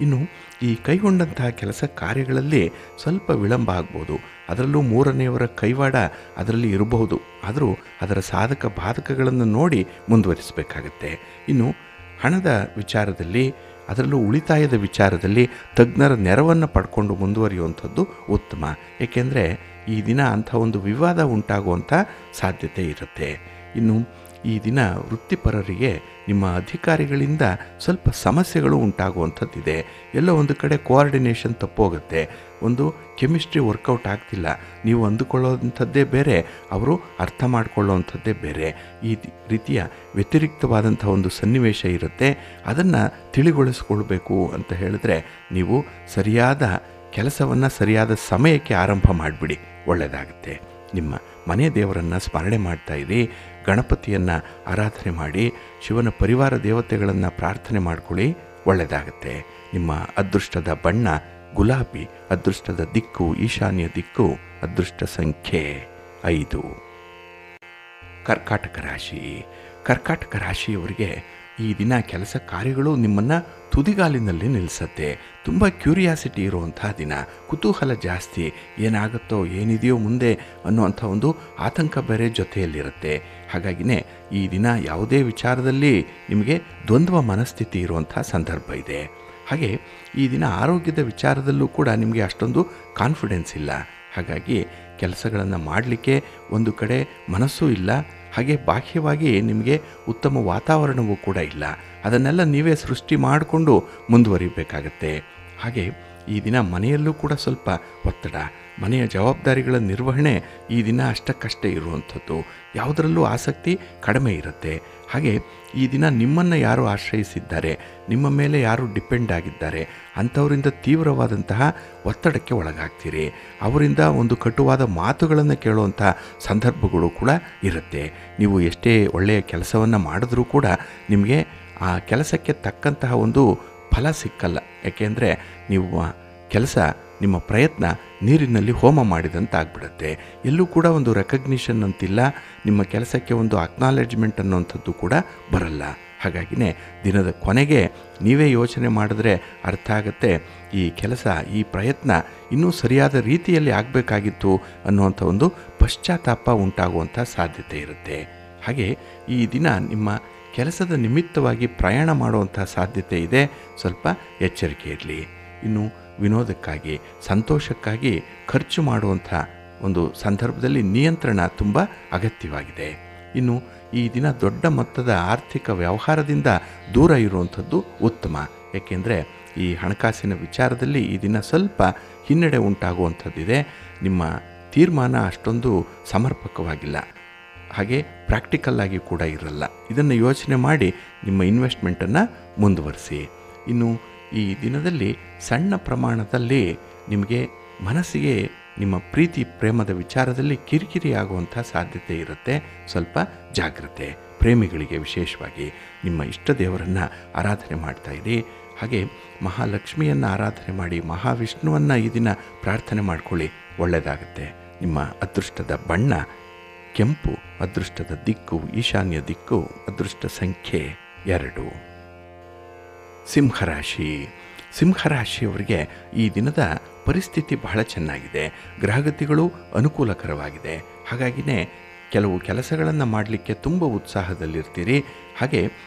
S1: ಇನ್ನು ಈ ಕೈಗೊಂಡಂತಹ ಕೆಲಸ ಕಾರ್ಯಗಳಲ್ಲಿ ಸ್ವಲ್ಪ ವಿಳಂಬ ಆಗ್ಬೋದು. ಅದರಲ್ಲೂ ಮೂರನೆಯವರ ಕೈವಾಡ ಅದರಲ್ಲಿ ಇರಬಹುದು. ಆದರೂ ಅದರ ಸಾಧಕ ಬಾಧಕಗಳನ್ನು ನೋಡಿ ಮುಂದುವರಿಸಬೇಕಾಗತ್ತೆ. ಇನ್ನು ಹಣದ ವಿಚಾರದಲ್ಲಿ, ಅದರಲ್ಲೂ ಉಳಿತಾಯದ ವಿಚಾರದಲ್ಲಿ ತಜ್ಞರ ನೆರವನ್ನು ಪಡ್ಕೊಂಡು ಮುಂದುವರಿಯುವಂಥದ್ದು ಉತ್ತಮ. ಏಕೆಂದರೆ ಈ ದಿನ ಅಂಥ ಒಂದು ವಿವಾದ ಉಂಟಾಗುವಂಥ ಸಾಧ್ಯತೆ ಇರುತ್ತೆ. ಇನ್ನು ಈ ದಿನ ವೃತ್ತಿಪರರಿಗೆ ನಿಮ್ಮ ಅಧಿಕಾರಿಗಳಿಂದ ಸ್ವಲ್ಪ ಸಮಸ್ಯೆಗಳು ಉಂಟಾಗುವಂಥದ್ದಿದೆ. ಎಲ್ಲೋ ಒಂದು ಕಡೆ ಕೋಆರ್ಡಿನೇಷನ್ ತಪ್ಪೋಗುತ್ತೆ. ಒಂದು ಕೆಮಿಸ್ಟ್ರಿ ವರ್ಕೌಟ್ ಆಗ್ತಿಲ್ಲ. ನೀವು ಅಂದುಕೊಳ್ಳೋವಂಥದ್ದೇ ಬೇರೆ, ಅವರು ಅರ್ಥ ಮಾಡಿಕೊಳ್ಳುವಂಥದ್ದೇ ಬೇರೆ. ಈ ರೀತಿಯ ವ್ಯತಿರಿಕ್ತವಾದಂಥ ಒಂದು ಸನ್ನಿವೇಶ ಇರುತ್ತೆ. ಅದನ್ನು ತಿಳಿಗೊಳಿಸ್ಕೊಳ್ಬೇಕು ಅಂತ ಹೇಳಿದ್ರೆ ನೀವು ಸರಿಯಾದ ಕೆಲಸವನ್ನು ಸರಿಯಾದ ಸಮಯಕ್ಕೆ ಆರಂಭ ಮಾಡಿಬಿಡಿ, ಒಳ್ಳೆಯದಾಗುತ್ತೆ. ನಿಮ್ಮ ಮನೆ ದೇವರನ್ನು ಸ್ಮರಣೆ ಮಾಡ್ತಾ ಇರಿ, ಗಣಪತಿಯನ್ನು ಆರಾಧನೆ ಮಾಡಿ, ಶಿವನ ಪರಿವಾರ ದೇವತೆಗಳನ್ನು ಪ್ರಾರ್ಥನೆ ಮಾಡ್ಕೊಳ್ಳಿ, ಒಳ್ಳೆಯದಾಗುತ್ತೆ. ನಿಮ್ಮ ಅದೃಷ್ಟದ ಬಣ್ಣ ಗುಲಾಬಿ, ಅದೃಷ್ಟದ ದಿಕ್ಕು ಈಶಾನ್ಯ ದಿಕ್ಕು, ಅದೃಷ್ಟ ಸಂಖ್ಯೆ 5. ಕರ್ಕಾಟಕ ರಾಶಿ. ಕರ್ಕಾಟಕ ರಾಶಿಯವರಿಗೆ ಈ ದಿನ ಕೆಲಸ ಕಾರ್ಯಗಳು ನಿಮ್ಮನ್ನು ತುದಿಗಾಲಿನಲ್ಲಿ ನಿಲ್ಲಿಸುತ್ತೆ. ತುಂಬ ಕ್ಯೂರಿಯಾಸಿಟಿ ಇರುವಂಥ ದಿನ, ಕುತೂಹಲ ಜಾಸ್ತಿ, ಏನಾಗುತ್ತೋ ಏನಿದೆಯೋ ಮುಂದೆ ಅನ್ನುವಂಥ ಒಂದು ಆತಂಕ ಬೇರೆ ಜೊತೆಯಲ್ಲಿರುತ್ತೆ. ಹಾಗಾಗಿನೇ ಈ ದಿನ ಯಾವುದೇ ವಿಚಾರದಲ್ಲಿ ನಿಮಗೆ ದ್ವಂದ್ವ ಮನಸ್ಥಿತಿ ಇರುವಂಥ ಸಂದರ್ಭ ಇದೆ. ಹಾಗೆ ಈ ದಿನ ಆರೋಗ್ಯದ ವಿಚಾರದಲ್ಲೂ ಕೂಡ ನಿಮಗೆ ಅಷ್ಟೊಂದು ಕಾನ್ಫಿಡೆನ್ಸ್ ಇಲ್ಲ. ಹಾಗಾಗಿ ಕೆಲಸಗಳನ್ನು ಮಾಡಲಿಕ್ಕೆ ಒಂದು ಕಡೆ ಮನಸ್ಸೂ ಇಲ್ಲ, ಹಾಗೆ ಬಾಹ್ಯವಾಗಿ ನಿಮಗೆ ಉತ್ತಮ ವಾತಾವರಣವೂ ಕೂಡ ಇಲ್ಲ. ಅದನ್ನೆಲ್ಲ ನೀವೇ ಸೃಷ್ಟಿ ಮಾಡಿಕೊಂಡು ಮುಂದುವರಿಬೇಕಾಗತ್ತೆ. ಹಾಗೆ ಈ ದಿನ ಮನೆಯಲ್ಲೂ ಕೂಡ ಸ್ವಲ್ಪ ಒತ್ತಡ, ಮನೆಯ ಜವಾಬ್ದಾರಿಗಳ ನಿರ್ವಹಣೆ ಈ ದಿನ ಅಷ್ಟಕ್ಕಷ್ಟೇ ಇರುವಂಥದ್ದು. ಯಾವುದರಲ್ಲೂ ಆಸಕ್ತಿ ಕಡಿಮೆ ಇರುತ್ತೆ. ಹಾಗೆ ಈ ದಿನ ನಿಮ್ಮನ್ನು ಯಾರು ಆಶ್ರಯಿಸಿದ್ದಾರೆ, ನಿಮ್ಮ ಮೇಲೆ ಯಾರು ಡಿಪೆಂಡ್ ಆಗಿದ್ದಾರೆ, ಅಂಥವರಿಂದ ತೀವ್ರವಾದಂತಹ ಒತ್ತಡಕ್ಕೆ ಒಳಗಾಗ್ತೀರಿ. ಅವರಿಂದ ಒಂದು ಕಟುವಾದ ಮಾತುಗಳನ್ನು ಕೇಳುವಂಥ ಸಂದರ್ಭಗಳು ಕೂಡ ಇರುತ್ತೆ. ನೀವು ಎಷ್ಟೇ ಒಳ್ಳೆಯ ಕೆಲಸವನ್ನು ಮಾಡಿದ್ರೂ ಕೂಡ ನಿಮಗೆ ಆ ಕೆಲಸಕ್ಕೆ ತಕ್ಕಂತಹ ಒಂದು ಫಲ ಸಿಕ್ಕಲ್ಲ. ಯಾಕೆಂದರೆ ನೀವು ಕೆಲಸ, ನಿಮ್ಮ ಪ್ರಯತ್ನ ನೀರಿನಲ್ಲಿ ಹೋಮ ಮಾಡಿದಂತ ಆಗ್ಬಿಡುತ್ತೆ. ಎಲ್ಲೂ ಕೂಡ ಒಂದು ರೆಕಗ್ನಿಷನ್ ಅಂತಿಲ್ಲ, ನಿಮ್ಮ ಕೆಲಸಕ್ಕೆ ಒಂದು ಅಕ್ನಾಲೆಜ್ಮೆಂಟ್ ಅನ್ನೋಂಥದ್ದು ಕೂಡ ಬರಲ್ಲ. ಹಾಗಾಗಿನೇ ದಿನದ ಕೊನೆಗೆ ನೀವೇ ಯೋಚನೆ ಮಾಡಿದ್ರೆ ಅರ್ಥ ಆಗುತ್ತೆ, ಈ ಕೆಲಸ, ಈ ಪ್ರಯತ್ನ ಇನ್ನೂ ಸರಿಯಾದ ರೀತಿಯಲ್ಲಿ ಆಗಬೇಕಾಗಿತ್ತು ಅನ್ನುವಂಥ ಒಂದು ಪಶ್ಚಾತ್ತಾಪ ಉಂಟಾಗುವಂಥ ಸಾಧ್ಯತೆ ಇರುತ್ತೆ. ಹಾಗೆ ಈ ದಿನ ನಿಮ್ಮ ಕೆಲಸದ ನಿಮಿತ್ತವಾಗಿ ಪ್ರಯಾಣ ಮಾಡುವಂಥ ಸಾಧ್ಯತೆ ಇದೆ. ಸ್ವಲ್ಪ ಎಚ್ಚರಿಕೆ ಇರಲಿ. ಇನ್ನು ವಿನೋದಕ್ಕಾಗಿ, ಸಂತೋಷಕ್ಕಾಗಿ ಖರ್ಚು ಮಾಡುವಂಥ ಒಂದು ಸಂದರ್ಭದಲ್ಲಿ ನಿಯಂತ್ರಣ ತುಂಬ ಅಗತ್ಯವಾಗಿದೆ. ಇನ್ನು ಈ ದಿನ ದೊಡ್ಡ ಮೊತ್ತದ ಆರ್ಥಿಕ ವ್ಯವಹಾರದಿಂದ ದೂರ ಇರುವಂಥದ್ದು ಉತ್ತಮ. ಏಕೆಂದರೆ ಈ ಹಣಕಾಸಿನ ವಿಚಾರದಲ್ಲಿ ಈ ದಿನ ಸ್ವಲ್ಪ ಹಿನ್ನಡೆ ಉಂಟಾಗುವಂಥದ್ದಿದೆ. ನಿಮ್ಮ ತೀರ್ಮಾನ ಅಷ್ಟೊಂದು ಸಮರ್ಪಕವಾಗಿಲ್ಲ, ಹಾಗೆ ಪ್ರಾಕ್ಟಿಕಲ್ ಆಗಿ ಕೂಡ ಇರಲ್ಲ. ಇದನ್ನು ಯೋಚನೆ ಮಾಡಿ ನಿಮ್ಮ ಇನ್ವೆಸ್ಟ್ಮೆಂಟನ್ನು ಮುಂದುವರಿಸಿ. ಇನ್ನು ಈ ದಿನದಲ್ಲಿ ಸಣ್ಣ ಪ್ರಮಾಣದಲ್ಲಿ ನಿಮಗೆ ಮನಸ್ಸಿಗೆ ನಿಮ್ಮ ಪ್ರೀತಿ ಪ್ರೇಮದ ವಿಚಾರದಲ್ಲಿ ಕಿರಿಕಿರಿ ಆಗುವಂಥ ಸಾಧ್ಯತೆ ಇರುತ್ತೆ. ಸ್ವಲ್ಪ ಜಾಗ್ರತೆ. ಪ್ರೇಮಿಗಳಿಗೆ ವಿಶೇಷವಾಗಿ ನಿಮ್ಮ ಇಷ್ಟ ದೇವರನ್ನು ಆರಾಧನೆ ಮಾಡ್ತಾ ಇರಿ. ಹಾಗೆ ಮಹಾಲಕ್ಷ್ಮಿಯನ್ನು ಆರಾಧನೆ ಮಾಡಿ, ಮಹಾವಿಷ್ಣುವನ್ನು ಈ ದಿನ ಪ್ರಾರ್ಥನೆ ಮಾಡ್ಕೊಳ್ಳಿ, ಒಳ್ಳೆಯದಾಗುತ್ತೆ. ನಿಮ್ಮ ಅದೃಷ್ಟದ ಬಣ್ಣ ಕೆಂಪು, ಅದೃಷ್ಟದ ದಿಕ್ಕು ಈಶಾನ್ಯ ದಿಕ್ಕು, ಅದೃಷ್ಟ ಸಂಖ್ಯೆ 2. ಸಿಂಹರಾಶಿ. ಸಿಂಹರಾಶಿಯವರಿಗೆ ಈ ದಿನದ ಪರಿಸ್ಥಿತಿ ಬಹಳ ಚೆನ್ನಾಗಿದೆ. ಗ್ರಹಗತಿಗಳು ಅನುಕೂಲಕರವಾಗಿದೆ. ಹಾಗಾಗಿನೇ ಕೆಲವು ಕೆಲಸಗಳನ್ನು ಮಾಡಲಿಕ್ಕೆ ತುಂಬ ಉತ್ಸಾಹದಲ್ಲಿರ್ತೀರಿ. ಹಾಗೆ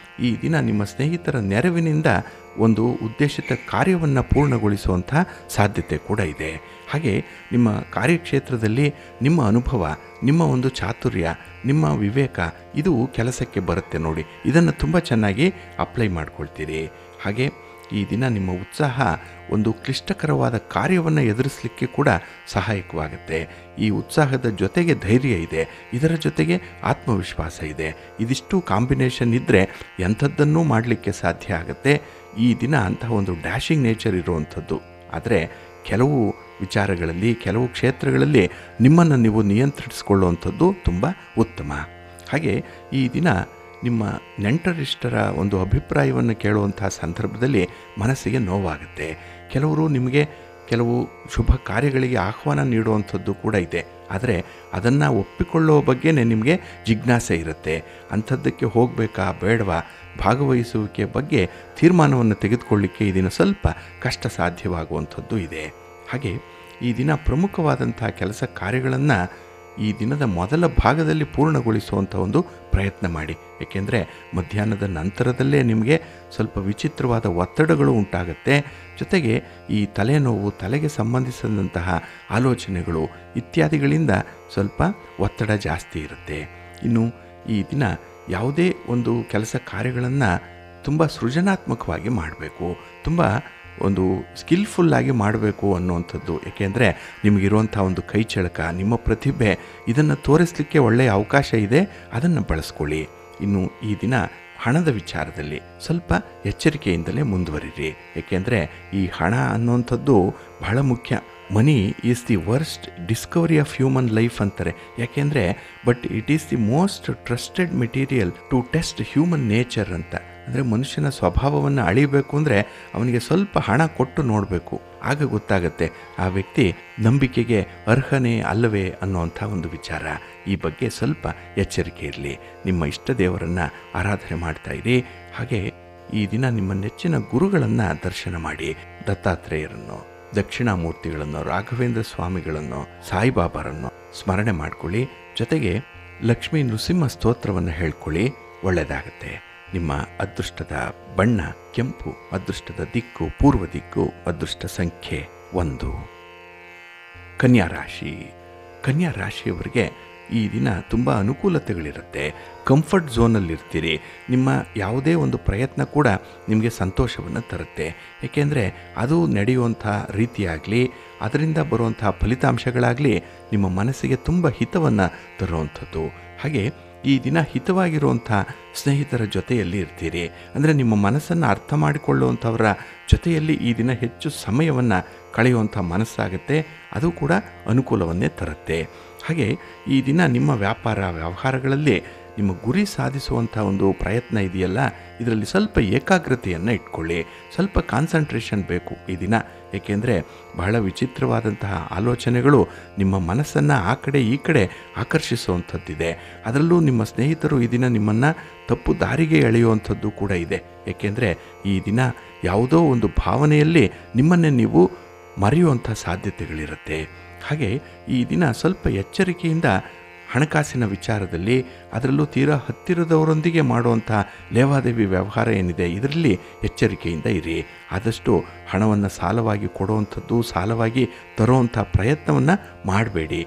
S1: ಈ ದಿನ ನಿಮ್ಮ ಸ್ನೇಹಿತರ ನೆರವಿನಿಂದ ಒಂದು ಉದ್ದೇಶಿತ ಕಾರ್ಯವನ್ನು ಪೂರ್ಣಗೊಳಿಸುವಂಥ ಸಾಧ್ಯತೆ ಕೂಡ ಇದೆ. ಹಾಗೆ ನಿಮ್ಮ ಕಾರ್ಯಕ್ಷೇತ್ರದಲ್ಲಿ ನಿಮ್ಮ ಅನುಭವ, ನಿಮ್ಮ ಒಂದು ಚಾತುರ್ಯ, ನಿಮ್ಮ ವಿವೇಕ ಇದು ಕೆಲಸಕ್ಕೆ ಬರುತ್ತೆ ನೋಡಿ. ಇದನ್ನು ತುಂಬ ಚೆನ್ನಾಗಿ ಅಪ್ಲೈ ಮಾಡ್ಕೊಳ್ತೀರಿ. ಹಾಗೆ ಈ ದಿನ ನಿಮ್ಮ ಉತ್ಸಾಹ ಒಂದು ಕ್ಲಿಷ್ಟಕರವಾದ ಕಾರ್ಯವನ್ನು ಎದುರಿಸಲಿಕ್ಕೆ ಕೂಡ ಸಹಾಯಕವಾಗುತ್ತೆ. ಈ ಉತ್ಸಾಹದ ಜೊತೆಗೆ ಧೈರ್ಯ ಇದೆ, ಇದರ ಜೊತೆಗೆ ಆತ್ಮವಿಶ್ವಾಸ ಇದೆ. ಇದಿಷ್ಟು ಕಾಂಬಿನೇಷನ್ ಇದ್ದರೆ ಎಂಥದ್ದನ್ನೂ ಮಾಡಲಿಕ್ಕೆ ಸಾಧ್ಯ ಆಗುತ್ತೆ. ಈ ದಿನ ಅಂತಹ ಒಂದು ಡ್ಯಾಶಿಂಗ್ ನೇಚರ್ ಇರುವಂಥದ್ದು. ಆದರೆ ಕೆಲವು ವಿಚಾರಗಳಲ್ಲಿ, ಕೆಲವು ಕ್ಷೇತ್ರಗಳಲ್ಲಿ ನಿಮ್ಮನ್ನು ನೀವು ನಿಯಂತ್ರಿಸಿಕೊಳ್ಳುವಂಥದ್ದು ತುಂಬ ಉತ್ತಮ. ಹಾಗೆ ಈ ದಿನ ನಿಮ್ಮ ನೆಂಟರಿಷ್ಟರ ಒಂದು ಅಭಿಪ್ರಾಯವನ್ನು ಕೇಳುವಂಥ ಸಂದರ್ಭದಲ್ಲಿ ಮನಸ್ಸಿಗೆ ನೋವಾಗುತ್ತೆ. ಕೆಲವರು ನಿಮಗೆ ಕೆಲವು ಶುಭ ಕಾರ್ಯಗಳಿಗೆ ಆಹ್ವಾನ ನೀಡುವಂಥದ್ದು ಕೂಡ ಇದೆ. ಆದರೆ ಅದನ್ನು ಒಪ್ಪಿಕೊಳ್ಳುವ ಬಗ್ಗೆ ನಿಮಗೆ ಜಿಜ್ಞಾಸೆ ಇರುತ್ತೆ. ಅಂಥದ್ದಕ್ಕೆ ಹೋಗಬೇಕಾ ಬೇಡವಾ, ಭಾಗವಹಿಸುವಿಕೆ ಬಗ್ಗೆ ತೀರ್ಮಾನವನ್ನು ತೆಗೆದುಕೊಳ್ಳಿಕ್ಕೆ ಈ ದಿನ ಸ್ವಲ್ಪ ಕಷ್ಟ ಸಾಧ್ಯವಾಗುವಂಥದ್ದು ಇದೆ. ಹಾಗೆ ಈ ದಿನ ಪ್ರಮುಖವಾದಂಥ ಕೆಲಸ ಕಾರ್ಯಗಳನ್ನು ಈ ದಿನದ ಮೊದಲ ಭಾಗದಲ್ಲಿ ಪೂರ್ಣಗೊಳಿಸುವಂಥ ಒಂದು ಪ್ರಯತ್ನ ಮಾಡಿ. ಏಕೆಂದರೆ ಮಧ್ಯಾಹ್ನದ ನಂತರದಲ್ಲೇ ನಿಮಗೆ ಸ್ವಲ್ಪ ವಿಚಿತ್ರವಾದ ಒತ್ತಡಗಳು ಉಂಟಾಗುತ್ತೆ. ಜೊತೆಗೆ ಈ ತಲೆನೋವು, ತಲೆಗೆ ಸಂಬಂಧಿಸಿದಂತಹ ಆಲೋಚನೆಗಳು ಇತ್ಯಾದಿಗಳಿಂದ ಸ್ವಲ್ಪ ಒತ್ತಡ ಜಾಸ್ತಿ ಇರುತ್ತೆ. ಇನ್ನು ಈ ದಿನ ಯಾವುದೇ ಒಂದು ಕೆಲಸ ಕಾರ್ಯಗಳನ್ನು ತುಂಬ ಸೃಜನಾತ್ಮಕವಾಗಿ ಮಾಡಬೇಕು, ತುಂಬ ಒಂದು ಸ್ಕಿಲ್ಫುಲ್ಲಾಗಿ ಮಾಡಬೇಕು ಅನ್ನುವಂಥದ್ದು. ಏಕೆಂದರೆ ನಿಮಗಿರುವಂಥ ಒಂದು ಕೈ ಚಳಕ, ನಿಮ್ಮ ಪ್ರತಿಭೆ, ಇದನ್ನು ತೋರಿಸಲಿಕ್ಕೆ ಒಳ್ಳೆಯ ಅವಕಾಶ ಇದೆ, ಅದನ್ನು ಬಳಸ್ಕೊಳ್ಳಿ. ಇನ್ನು ಈ ದಿನ ಹಣದ ವಿಚಾರದಲ್ಲಿ ಸ್ವಲ್ಪ ಎಚ್ಚರಿಕೆಯಿಂದಲೇ ಮುಂದುವರಿರಿ. ಏಕೆಂದರೆ ಈ ಹಣ ಅನ್ನುವಂಥದ್ದು ಬಹಳ ಮುಖ್ಯ. Money is the worst discovery of human life ಅಂತಾರೆ. ಯಾಕೆಂದರೆ but it is the most trusted material to test human nature ಅಂತ. ಅಂದರೆ ಮನುಷ್ಯನ ಸ್ವಭಾವವನ್ನು ಅಳಿಬೇಕು ಅಂದರೆ ಅವನಿಗೆ ಸ್ವಲ್ಪ ಹಣ ಕೊಟ್ಟು ನೋಡಬೇಕು, ಆಗ ಗೊತ್ತಾಗತ್ತೆ ಆ ವ್ಯಕ್ತಿ ನಂಬಿಕೆಗೆ ಅರ್ಹನೇ ಅಲ್ಲವೇ ಅನ್ನುವಂಥ ಒಂದು ವಿಚಾರ. ಈ ಬಗ್ಗೆ ಸ್ವಲ್ಪ ಎಚ್ಚರಿಕೆ ಇರಲಿ. ನಿಮ್ಮ ಇಷ್ಟ ದೇವರನ್ನು ಆರಾಧನೆ ಮಾಡ್ತಾ ಇರಿ. ಹಾಗೆ ಈ ದಿನ ನಿಮ್ಮ ನೆಚ್ಚಿನ ಗುರುಗಳನ್ನು ದರ್ಶನ ಮಾಡಿ. ದತ್ತಾತ್ರೇಯರನ್ನು, ದಕ್ಷಿಣಾಮೂರ್ತಿಗಳನ್ನು, ರಾಘವೇಂದ್ರ ಸ್ವಾಮಿಗಳನ್ನು, ಸಾಯಿಬಾಬಾರನ್ನು ಸ್ಮರಣೆ ಮಾಡ್ಕೊಳ್ಳಿ. ಜೊತೆಗೆ ಲಕ್ಷ್ಮೀ ನೃಸಿಂಹ ಸ್ತೋತ್ರವನ್ನು ಹೇಳ್ಕೊಳ್ಳಿ, ಒಳ್ಳೆಯದಾಗತ್ತೆ. ನಿಮ್ಮ ಅದೃಷ್ಟದ ಬಣ್ಣ ಕೆಂಪು, ಅದೃಷ್ಟದ ದಿಕ್ಕು ಪೂರ್ವ ದಿಕ್ಕು, ಅದೃಷ್ಟ ಸಂಖ್ಯೆ 1. ಕನ್ಯಾ ರಾಶಿ. ಕನ್ಯಾ ರಾಶಿಯವರಿಗೆ ಈ ದಿನ ತುಂಬ ಅನುಕೂಲತೆಗಳಿರುತ್ತೆ. ಕಂಫರ್ಟ್ ಝೋನಲ್ಲಿರ್ತೀರಿ. ನಿಮ್ಮ ಯಾವುದೇ ಒಂದು ಪ್ರಯತ್ನ ಕೂಡ ನಿಮಗೆ ಸಂತೋಷವನ್ನು ತರುತ್ತೆ. ಏಕೆಂದರೆ ಅದು ನಡೆಯುವಂಥ ರೀತಿಯಾಗಲಿ, ಅದರಿಂದ ಬರುವಂಥ ಫಲಿತಾಂಶಗಳಾಗಲಿ ನಿಮ್ಮ ಮನಸ್ಸಿಗೆ ತುಂಬ ಹಿತವನ್ನು ತರುವಂಥದ್ದು. ಹಾಗೆ ಈ ದಿನ ಹಿತವಾಗಿರುವಂಥ ಸ್ನೇಹಿತರ ಜೊತೆಯಲ್ಲಿ ಇರ್ತೀರಿ. ಅಂದರೆ ನಿಮ್ಮ ಮನಸ್ಸನ್ನು ಅರ್ಥ ಮಾಡಿಕೊಳ್ಳುವಂಥವರ ಜೊತೆಯಲ್ಲಿ ಈ ದಿನ ಹೆಚ್ಚು ಸಮಯವನ್ನು ಕಳೆಯುವಂಥ ಮನಸ್ಸಾಗುತ್ತೆ. ಅದು ಕೂಡ ಅನುಕೂಲವನ್ನೇ ತರುತ್ತೆ. ಹಾಗೆ ಈ ದಿನ ನಿಮ್ಮ ವ್ಯಾಪಾರ ವ್ಯವಹಾರಗಳಲ್ಲಿ ನಿಮ್ಮ ಗುರಿ ಸಾಧಿಸುವಂಥ ಒಂದು ಪ್ರಯತ್ನ ಇದೆಯಲ್ಲ, ಇದರಲ್ಲಿ ಸ್ವಲ್ಪ ಏಕಾಗ್ರತೆಯನ್ನು ಇಟ್ಕೊಳ್ಳಿ. ಸ್ವಲ್ಪ ಕಾನ್ಸಂಟ್ರೇಷನ್ ಬೇಕು ಈ ದಿನ. ಏಕೆಂದರೆ ಬಹಳ ವಿಚಿತ್ರವಾದಂತಹ ಆಲೋಚನೆಗಳು ನಿಮ್ಮ ಮನಸ್ಸನ್ನು ಆ ಕಡೆ ಈ ಕಡೆ ಆಕರ್ಷಿಸುವಂಥದ್ದಿದೆ. ಅದರಲ್ಲೂ ನಿಮ್ಮ ಸ್ನೇಹಿತರು ಈ ದಿನ ನಿಮ್ಮನ್ನು ತಪ್ಪು ದಾರಿಗೆ ಎಳೆಯುವಂಥದ್ದು ಕೂಡ ಇದೆ. ಏಕೆಂದರೆ ಈ ದಿನ ಯಾವುದೋ ಒಂದು ಭಾವನೆಯಲ್ಲಿ ನಿಮ್ಮನ್ನೇ ನೀವು ಮರೆಯುವಂಥ ಸಾಧ್ಯತೆಗಳಿರುತ್ತೆ. ಹಾಗೆ ಈ ದಿನ ಸ್ವಲ್ಪ ಎಚ್ಚರಿಕೆಯಿಂದ ಹಣಕಾಸಿನ ವಿಚಾರದಲ್ಲಿ, ಅದರಲ್ಲೂ ತೀರಾ ಹತ್ತಿರದವರೊಂದಿಗೆ ಮಾಡುವಂಥ ಲೇವಾದೇವಿ ವ್ಯವಹಾರ ಏನಿದೆ ಇದರಲ್ಲಿ ಎಚ್ಚರಿಕೆಯಿಂದ ಇರಿ. ಆದಷ್ಟು ಹಣವನ್ನು ಸಾಲವಾಗಿ ಕೊಡುವಂಥದ್ದು, ಸಾಲವಾಗಿ ತರುವಂಥ ಪ್ರಯತ್ನವನ್ನು ಮಾಡಬೇಡಿ.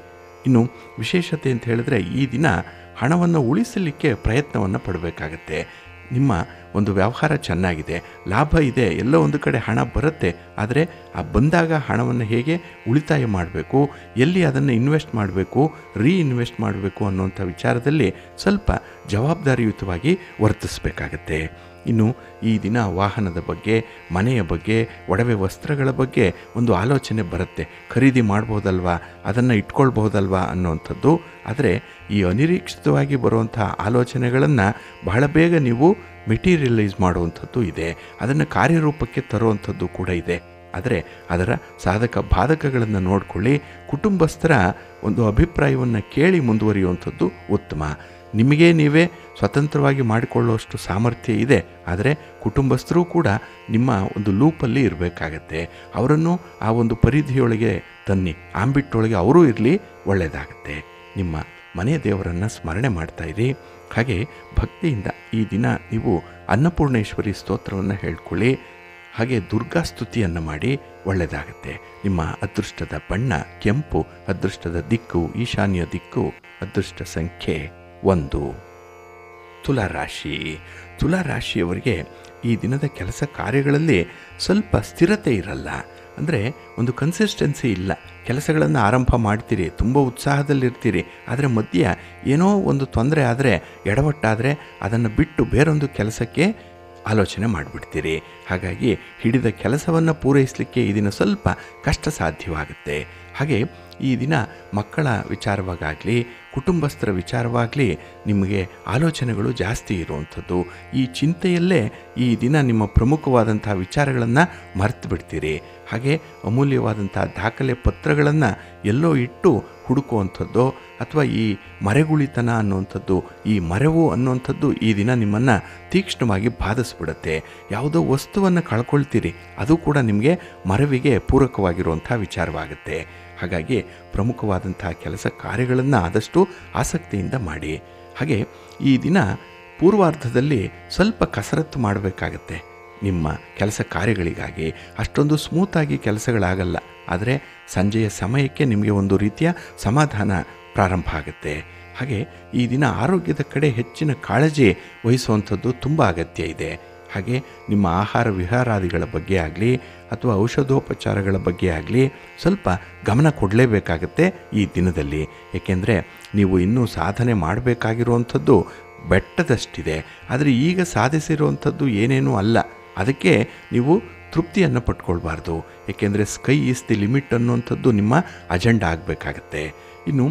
S1: ಇನ್ನು ವಿಶೇಷತೆ ಅಂತ ಹೇಳಿದ್ರೆ ಈ ದಿನ ಹಣವನ್ನು ಉಳಿಸಲಿಕ್ಕೆ ಪ್ರಯತ್ನವನ್ನು ಪಡಬೇಕಾಗತ್ತೆ. ನಿಮ್ಮ ಒಂದು ವ್ಯವಹಾರ ಚೆನ್ನಾಗಿದೆ, ಲಾಭ ಇದೆ, ಎಲ್ಲೋ ಒಂದು ಕಡೆ ಹಣ ಬರುತ್ತೆ. ಆದರೆ ಆ ಬಂದಾಗ ಹಣವನ್ನು ಹೇಗೆ ಉಳಿತಾಯ ಮಾಡಬೇಕು, ಎಲ್ಲಿ ಅದನ್ನು ಇನ್ವೆಸ್ಟ್ ಮಾಡಬೇಕು, ರೀಇನ್ವೆಸ್ಟ್ ಮಾಡಬೇಕು ಅನ್ನುವಂಥ ವಿಚಾರದಲ್ಲಿ ಸ್ವಲ್ಪ ಜವಾಬ್ದಾರಿಯುತವಾಗಿ ವರ್ತಿಸಬೇಕಾಗತ್ತೆ. ಇನ್ನು ಈ ದಿನ ವಾಹನದ ಬಗ್ಗೆ, ಮನೆಯ ಬಗ್ಗೆ, ಒಡವೆ ವಸ್ತ್ರಗಳ ಬಗ್ಗೆ ಒಂದು ಆಲೋಚನೆ ಬರುತ್ತೆ. ಖರೀದಿ ಮಾಡ್ಬೋದಲ್ವಾ, ಅದನ್ನು ಇಟ್ಕೊಳ್ಬಹುದಲ್ವಾ ಅನ್ನುವಂಥದ್ದು. ಆದರೆ ಈ ಅನಿರೀಕ್ಷಿತವಾಗಿ ಬರುವಂಥ ಆಲೋಚನೆಗಳನ್ನು ಬಹಳ ಬೇಗ ನೀವು ಮೆಟೀರಿಯಲೈಸ್ ಮಾಡುವಂಥದ್ದು ಇದೆ, ಅದನ್ನು ಕಾರ್ಯರೂಪಕ್ಕೆ ತರುವಂಥದ್ದು ಕೂಡ ಇದೆ. ಆದರೆ ಅದರ ಸಾಧಕ ಬಾಧಕಗಳನ್ನು ನೋಡಿಕೊಳ್ಳಿ. ಕುಟುಂಬಸ್ಥರ ಒಂದು ಅಭಿಪ್ರಾಯವನ್ನು ಕೇಳಿ ಮುಂದುವರಿಯುವಂಥದ್ದು ಉತ್ತಮ. ನಿಮಗೆ ನೀವೇ ಸ್ವತಂತ್ರವಾಗಿ ಮಾಡಿಕೊಳ್ಳುವಷ್ಟು ಸಾಮರ್ಥ್ಯ ಇದೆ. ಆದರೆ ಕುಟುಂಬಸ್ಥರು ಕೂಡ ನಿಮ್ಮ ಒಂದು ಲೂಪಲ್ಲಿ ಇರಬೇಕಾಗತ್ತೆ. ಅವರನ್ನು ಆ ಒಂದು ಪರಿಧಿಯೊಳಗೆ ತನ್ನಿ, ಆಂಬಿಟ್ಟೊಳಗೆ ಅವರೂ ಇರಲಿ, ಒಳ್ಳೆಯದಾಗತ್ತೆ. ನಿಮ್ಮ ಮನೆಯ ದೇವರನ್ನು ಸ್ಮರಣೆ ಮಾಡ್ತಾ ಇರಿ. ಹಾಗೆ ಭಕ್ತಿಯಿಂದ ಈ ದಿನ ನೀವು ಅನ್ನಪೂರ್ಣೇಶ್ವರಿ ಸ್ತೋತ್ರವನ್ನು ಹೇಳ್ಕೊಳ್ಳಿ. ಹಾಗೆ ದುರ್ಗಾ ಸ್ತುತಿಯನ್ನು ಮಾಡಿ, ಒಳ್ಳೆಯದಾಗತ್ತೆ. ನಿಮ್ಮ ಅದೃಷ್ಟದ ಬಣ್ಣ ಕೆಂಪು, ಅದೃಷ್ಟದ ದಿಕ್ಕು ಈಶಾನ್ಯ ದಿಕ್ಕು, ಅದೃಷ್ಟ ಸಂಖ್ಯೆ 1. ತುಲಾರಾಶಿ. ತುಲಾರಾಶಿಯವರಿಗೆ ಈ ದಿನದ ಕೆಲಸ ಕಾರ್ಯಗಳಲ್ಲಿ ಸ್ವಲ್ಪ ಸ್ಥಿರತೆ ಇರಲ್ಲ. ಅಂದರೆ ಒಂದು ಕನ್ಸಿಸ್ಟೆನ್ಸಿ ಇಲ್ಲ. ಕೆಲಸಗಳನ್ನು ಆರಂಭ ಮಾಡ್ತೀರಿ, ತುಂಬ ಉತ್ಸಾಹದಲ್ಲಿರ್ತೀರಿ. ಆದರೆ ಮಧ್ಯ ಏನೋ ಒಂದು ತೊಂದರೆ ಆದರೆ, ಎಡವಟ್ಟಾದರೆ ಅದನ್ನು ಬಿಟ್ಟು ಬೇರೊಂದು ಕೆಲಸಕ್ಕೆ ಆಲೋಚನೆ ಮಾಡಿಬಿಡ್ತೀರಿ. ಹಾಗಾಗಿ ಹಿಡಿದ ಕೆಲಸವನ್ನು ಪೂರೈಸಲಿಕ್ಕೆ ಈ ದಿನ ಸ್ವಲ್ಪ ಕಷ್ಟ ಸಾಧ್ಯವಾಗುತ್ತೆ. ಹಾಗೆ ಈ ದಿನ ಮಕ್ಕಳ ವಿಚಾರವಾಗಲಿ, ಕುಟುಂಬಸ್ಥರ ವಿಚಾರವಾಗಲಿ ನಿಮಗೆ ಆಲೋಚನೆಗಳು ಜಾಸ್ತಿ ಇರುವಂಥದ್ದು. ಈ ಚಿಂತೆಯಲ್ಲೇ ಈ ದಿನ ನಿಮ್ಮ ಪ್ರಮುಖವಾದಂಥ ವಿಚಾರಗಳನ್ನು ಮರೆತು ಬಿಡ್ತೀರಿ. ಹಾಗೆ ಅಮೂಲ್ಯವಾದಂಥ ದಾಖಲೆ ಪತ್ರಗಳನ್ನು ಎಲ್ಲೋ ಇಟ್ಟು ಹುಡುಕುವಂಥದ್ದು, ಅಥವಾ ಈ ಮರೆಗುಳಿತನ ಅನ್ನುವಂಥದ್ದು, ಈ ಮರೆವು ಅನ್ನುವಂಥದ್ದು ಈ ದಿನ ನಿಮ್ಮನ್ನು ತೀಕ್ಷ್ಣವಾಗಿ ಬಾಧಿಸ್ಬಿಡುತ್ತೆ. ಯಾವುದೋ ವಸ್ತುವನ್ನು ಕಳ್ಕೊಳ್ತೀರಿ, ಅದು ಕೂಡ ನಿಮಗೆ ಮರೆವಿಗೆ ಪೂರಕವಾಗಿರುವಂಥ ವಿಚಾರವಾಗುತ್ತೆ. ಹಾಗಾಗಿ ಪ್ರಮುಖವಾದಂಥ ಕೆಲಸ ಕಾರ್ಯಗಳನ್ನು ಆದಷ್ಟು ಆಸಕ್ತಿಯಿಂದ ಮಾಡಿ. ಹಾಗೆ ಈ ದಿನ ಪೂರ್ವಾರ್ಧದಲ್ಲಿ ಸ್ವಲ್ಪ ಕಸರತ್ತು ಮಾಡಬೇಕಾಗತ್ತೆ. ನಿಮ್ಮ ಕೆಲಸ ಕಾರ್ಯಗಳಿಗಾಗಿ ಅಷ್ಟೊಂದು ಸ್ಮೂತಾಗಿ ಕೆಲಸಗಳಾಗಲ್ಲ. ಆದರೆ ಸಂಜೆಯ ಸಮಯಕ್ಕೆ ನಿಮಗೆ ಒಂದು ರೀತಿಯ ಸಮಾಧಾನ ಪ್ರಾರಂಭ ಆಗುತ್ತೆ. ಹಾಗೆ ಈ ದಿನ ಆರೋಗ್ಯದ ಕಡೆ ಹೆಚ್ಚಿನ ಕಾಳಜಿ ವಹಿಸುವಂಥದ್ದು ತುಂಬ ಅಗತ್ಯ ಇದೆ. ಹಾಗೆ ನಿಮ್ಮ ಆಹಾರ ವಿಹಾರಾದಿಗಳ ಬಗ್ಗೆ ಆಗಲಿ ಅಥವಾ ಔಷಧೋಪಚಾರಗಳ ಬಗ್ಗೆ ಆಗಲಿ ಸ್ವಲ್ಪ ಗಮನ ಕೊಡಲೇಬೇಕಾಗತ್ತೆ ಈ ದಿನದಲ್ಲಿ. ಏಕೆಂದರೆ ನೀವು ಇನ್ನೂ ಸಾಧನೆ ಮಾಡಬೇಕಾಗಿರುವಂಥದ್ದು ಬೆಟ್ಟದಷ್ಟಿದೆ. ಆದರೆ ಈಗ ಸಾಧಿಸಿರುವಂಥದ್ದು ಏನೇನೂ ಅಲ್ಲ. ಅದಕ್ಕೆ ನೀವು ತೃಪ್ತಿಯನ್ನು ಪಟ್ಕೊಳ್ಬಾರ್ದು. ಏಕೆಂದರೆ ಸ್ಕೈ ಈಸ್ ದಿ ಲಿಮಿಟ್ ಅನ್ನುವಂಥದ್ದು ನಿಮ್ಮ ಅಜೆಂಡಾ ಆಗಬೇಕಾಗತ್ತೆ. ಇನ್ನು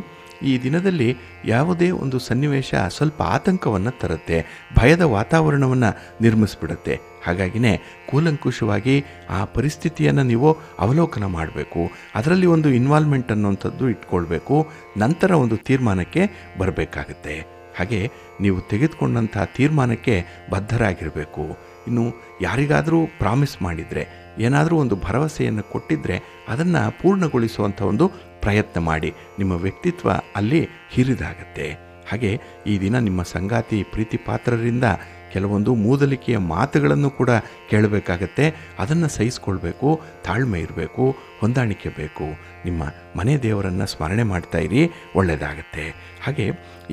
S1: ಈ ದಿನದಲ್ಲಿ ಯಾವುದೇ ಒಂದು ಸನ್ನಿವೇಶ ಸ್ವಲ್ಪ ಆತಂಕವನ್ನು ತರುತ್ತೆ, ಭಯದ ವಾತಾವರಣವನ್ನು ನಿರ್ಮಿಸ್ಬಿಡುತ್ತೆ. ಹಾಗಾಗಿನೇ ಕೂಲಂಕುಷವಾಗಿ ಆ ಪರಿಸ್ಥಿತಿಯನ್ನು ನೀವು ಅವಲೋಕನ ಮಾಡಬೇಕು. ಅದರಲ್ಲಿ ಒಂದು ಇನ್ವಾಲ್ವ್ಮೆಂಟ್ ಅನ್ನುವಂಥದ್ದು ಇಟ್ಕೊಳ್ಬೇಕು. ನಂತರ ಒಂದು ತೀರ್ಮಾನಕ್ಕೆ ಬರಬೇಕಾಗತ್ತೆ. ಹಾಗೆ ನೀವು ತೆಗೆದುಕೊಂಡಂಥ ತೀರ್ಮಾನಕ್ಕೆ ಬದ್ಧರಾಗಿರಬೇಕು. ಇನ್ನು ಯಾರಿಗಾದರೂ ಪ್ರಾಮಿಸ್ ಮಾಡಿದರೆ, ಏನಾದರೂ ಒಂದು ಭರವಸೆಯನ್ನು ಕೊಟ್ಟಿದ್ದರೆ ಅದನ್ನು ಪೂರ್ಣಗೊಳಿಸುವಂಥ ಒಂದು ಪ್ರಯತ್ನ ಮಾಡಿ. ನಿಮ್ಮ ವ್ಯಕ್ತಿತ್ವ ಅಲ್ಲಿ ಹಿರಿದಾಗತ್ತೆ. ಹಾಗೆ ಈ ದಿನ ನಿಮ್ಮ ಸಂಗಾತಿ ಪ್ರೀತಿ ಪಾತ್ರರಿಂದ ಕೆಲವೊಂದು ಮೂದಲಿಕೆಯ ಮಾತುಗಳನ್ನು ಕೂಡ ಕೇಳಬೇಕಾಗತ್ತೆ. ಅದನ್ನು ಸಹಿಸ್ಕೊಳ್ಬೇಕು, ತಾಳ್ಮೆ ಇರಬೇಕು, ಹೊಂದಾಣಿಕೆ ಬೇಕು. ನಿಮ್ಮ ಮನೆ ದೇವರನ್ನು ಸ್ಮರಣೆ ಮಾಡ್ತಾ ಇರಿ, ಒಳ್ಳೆಯದಾಗತ್ತೆ. ಹಾಗೆ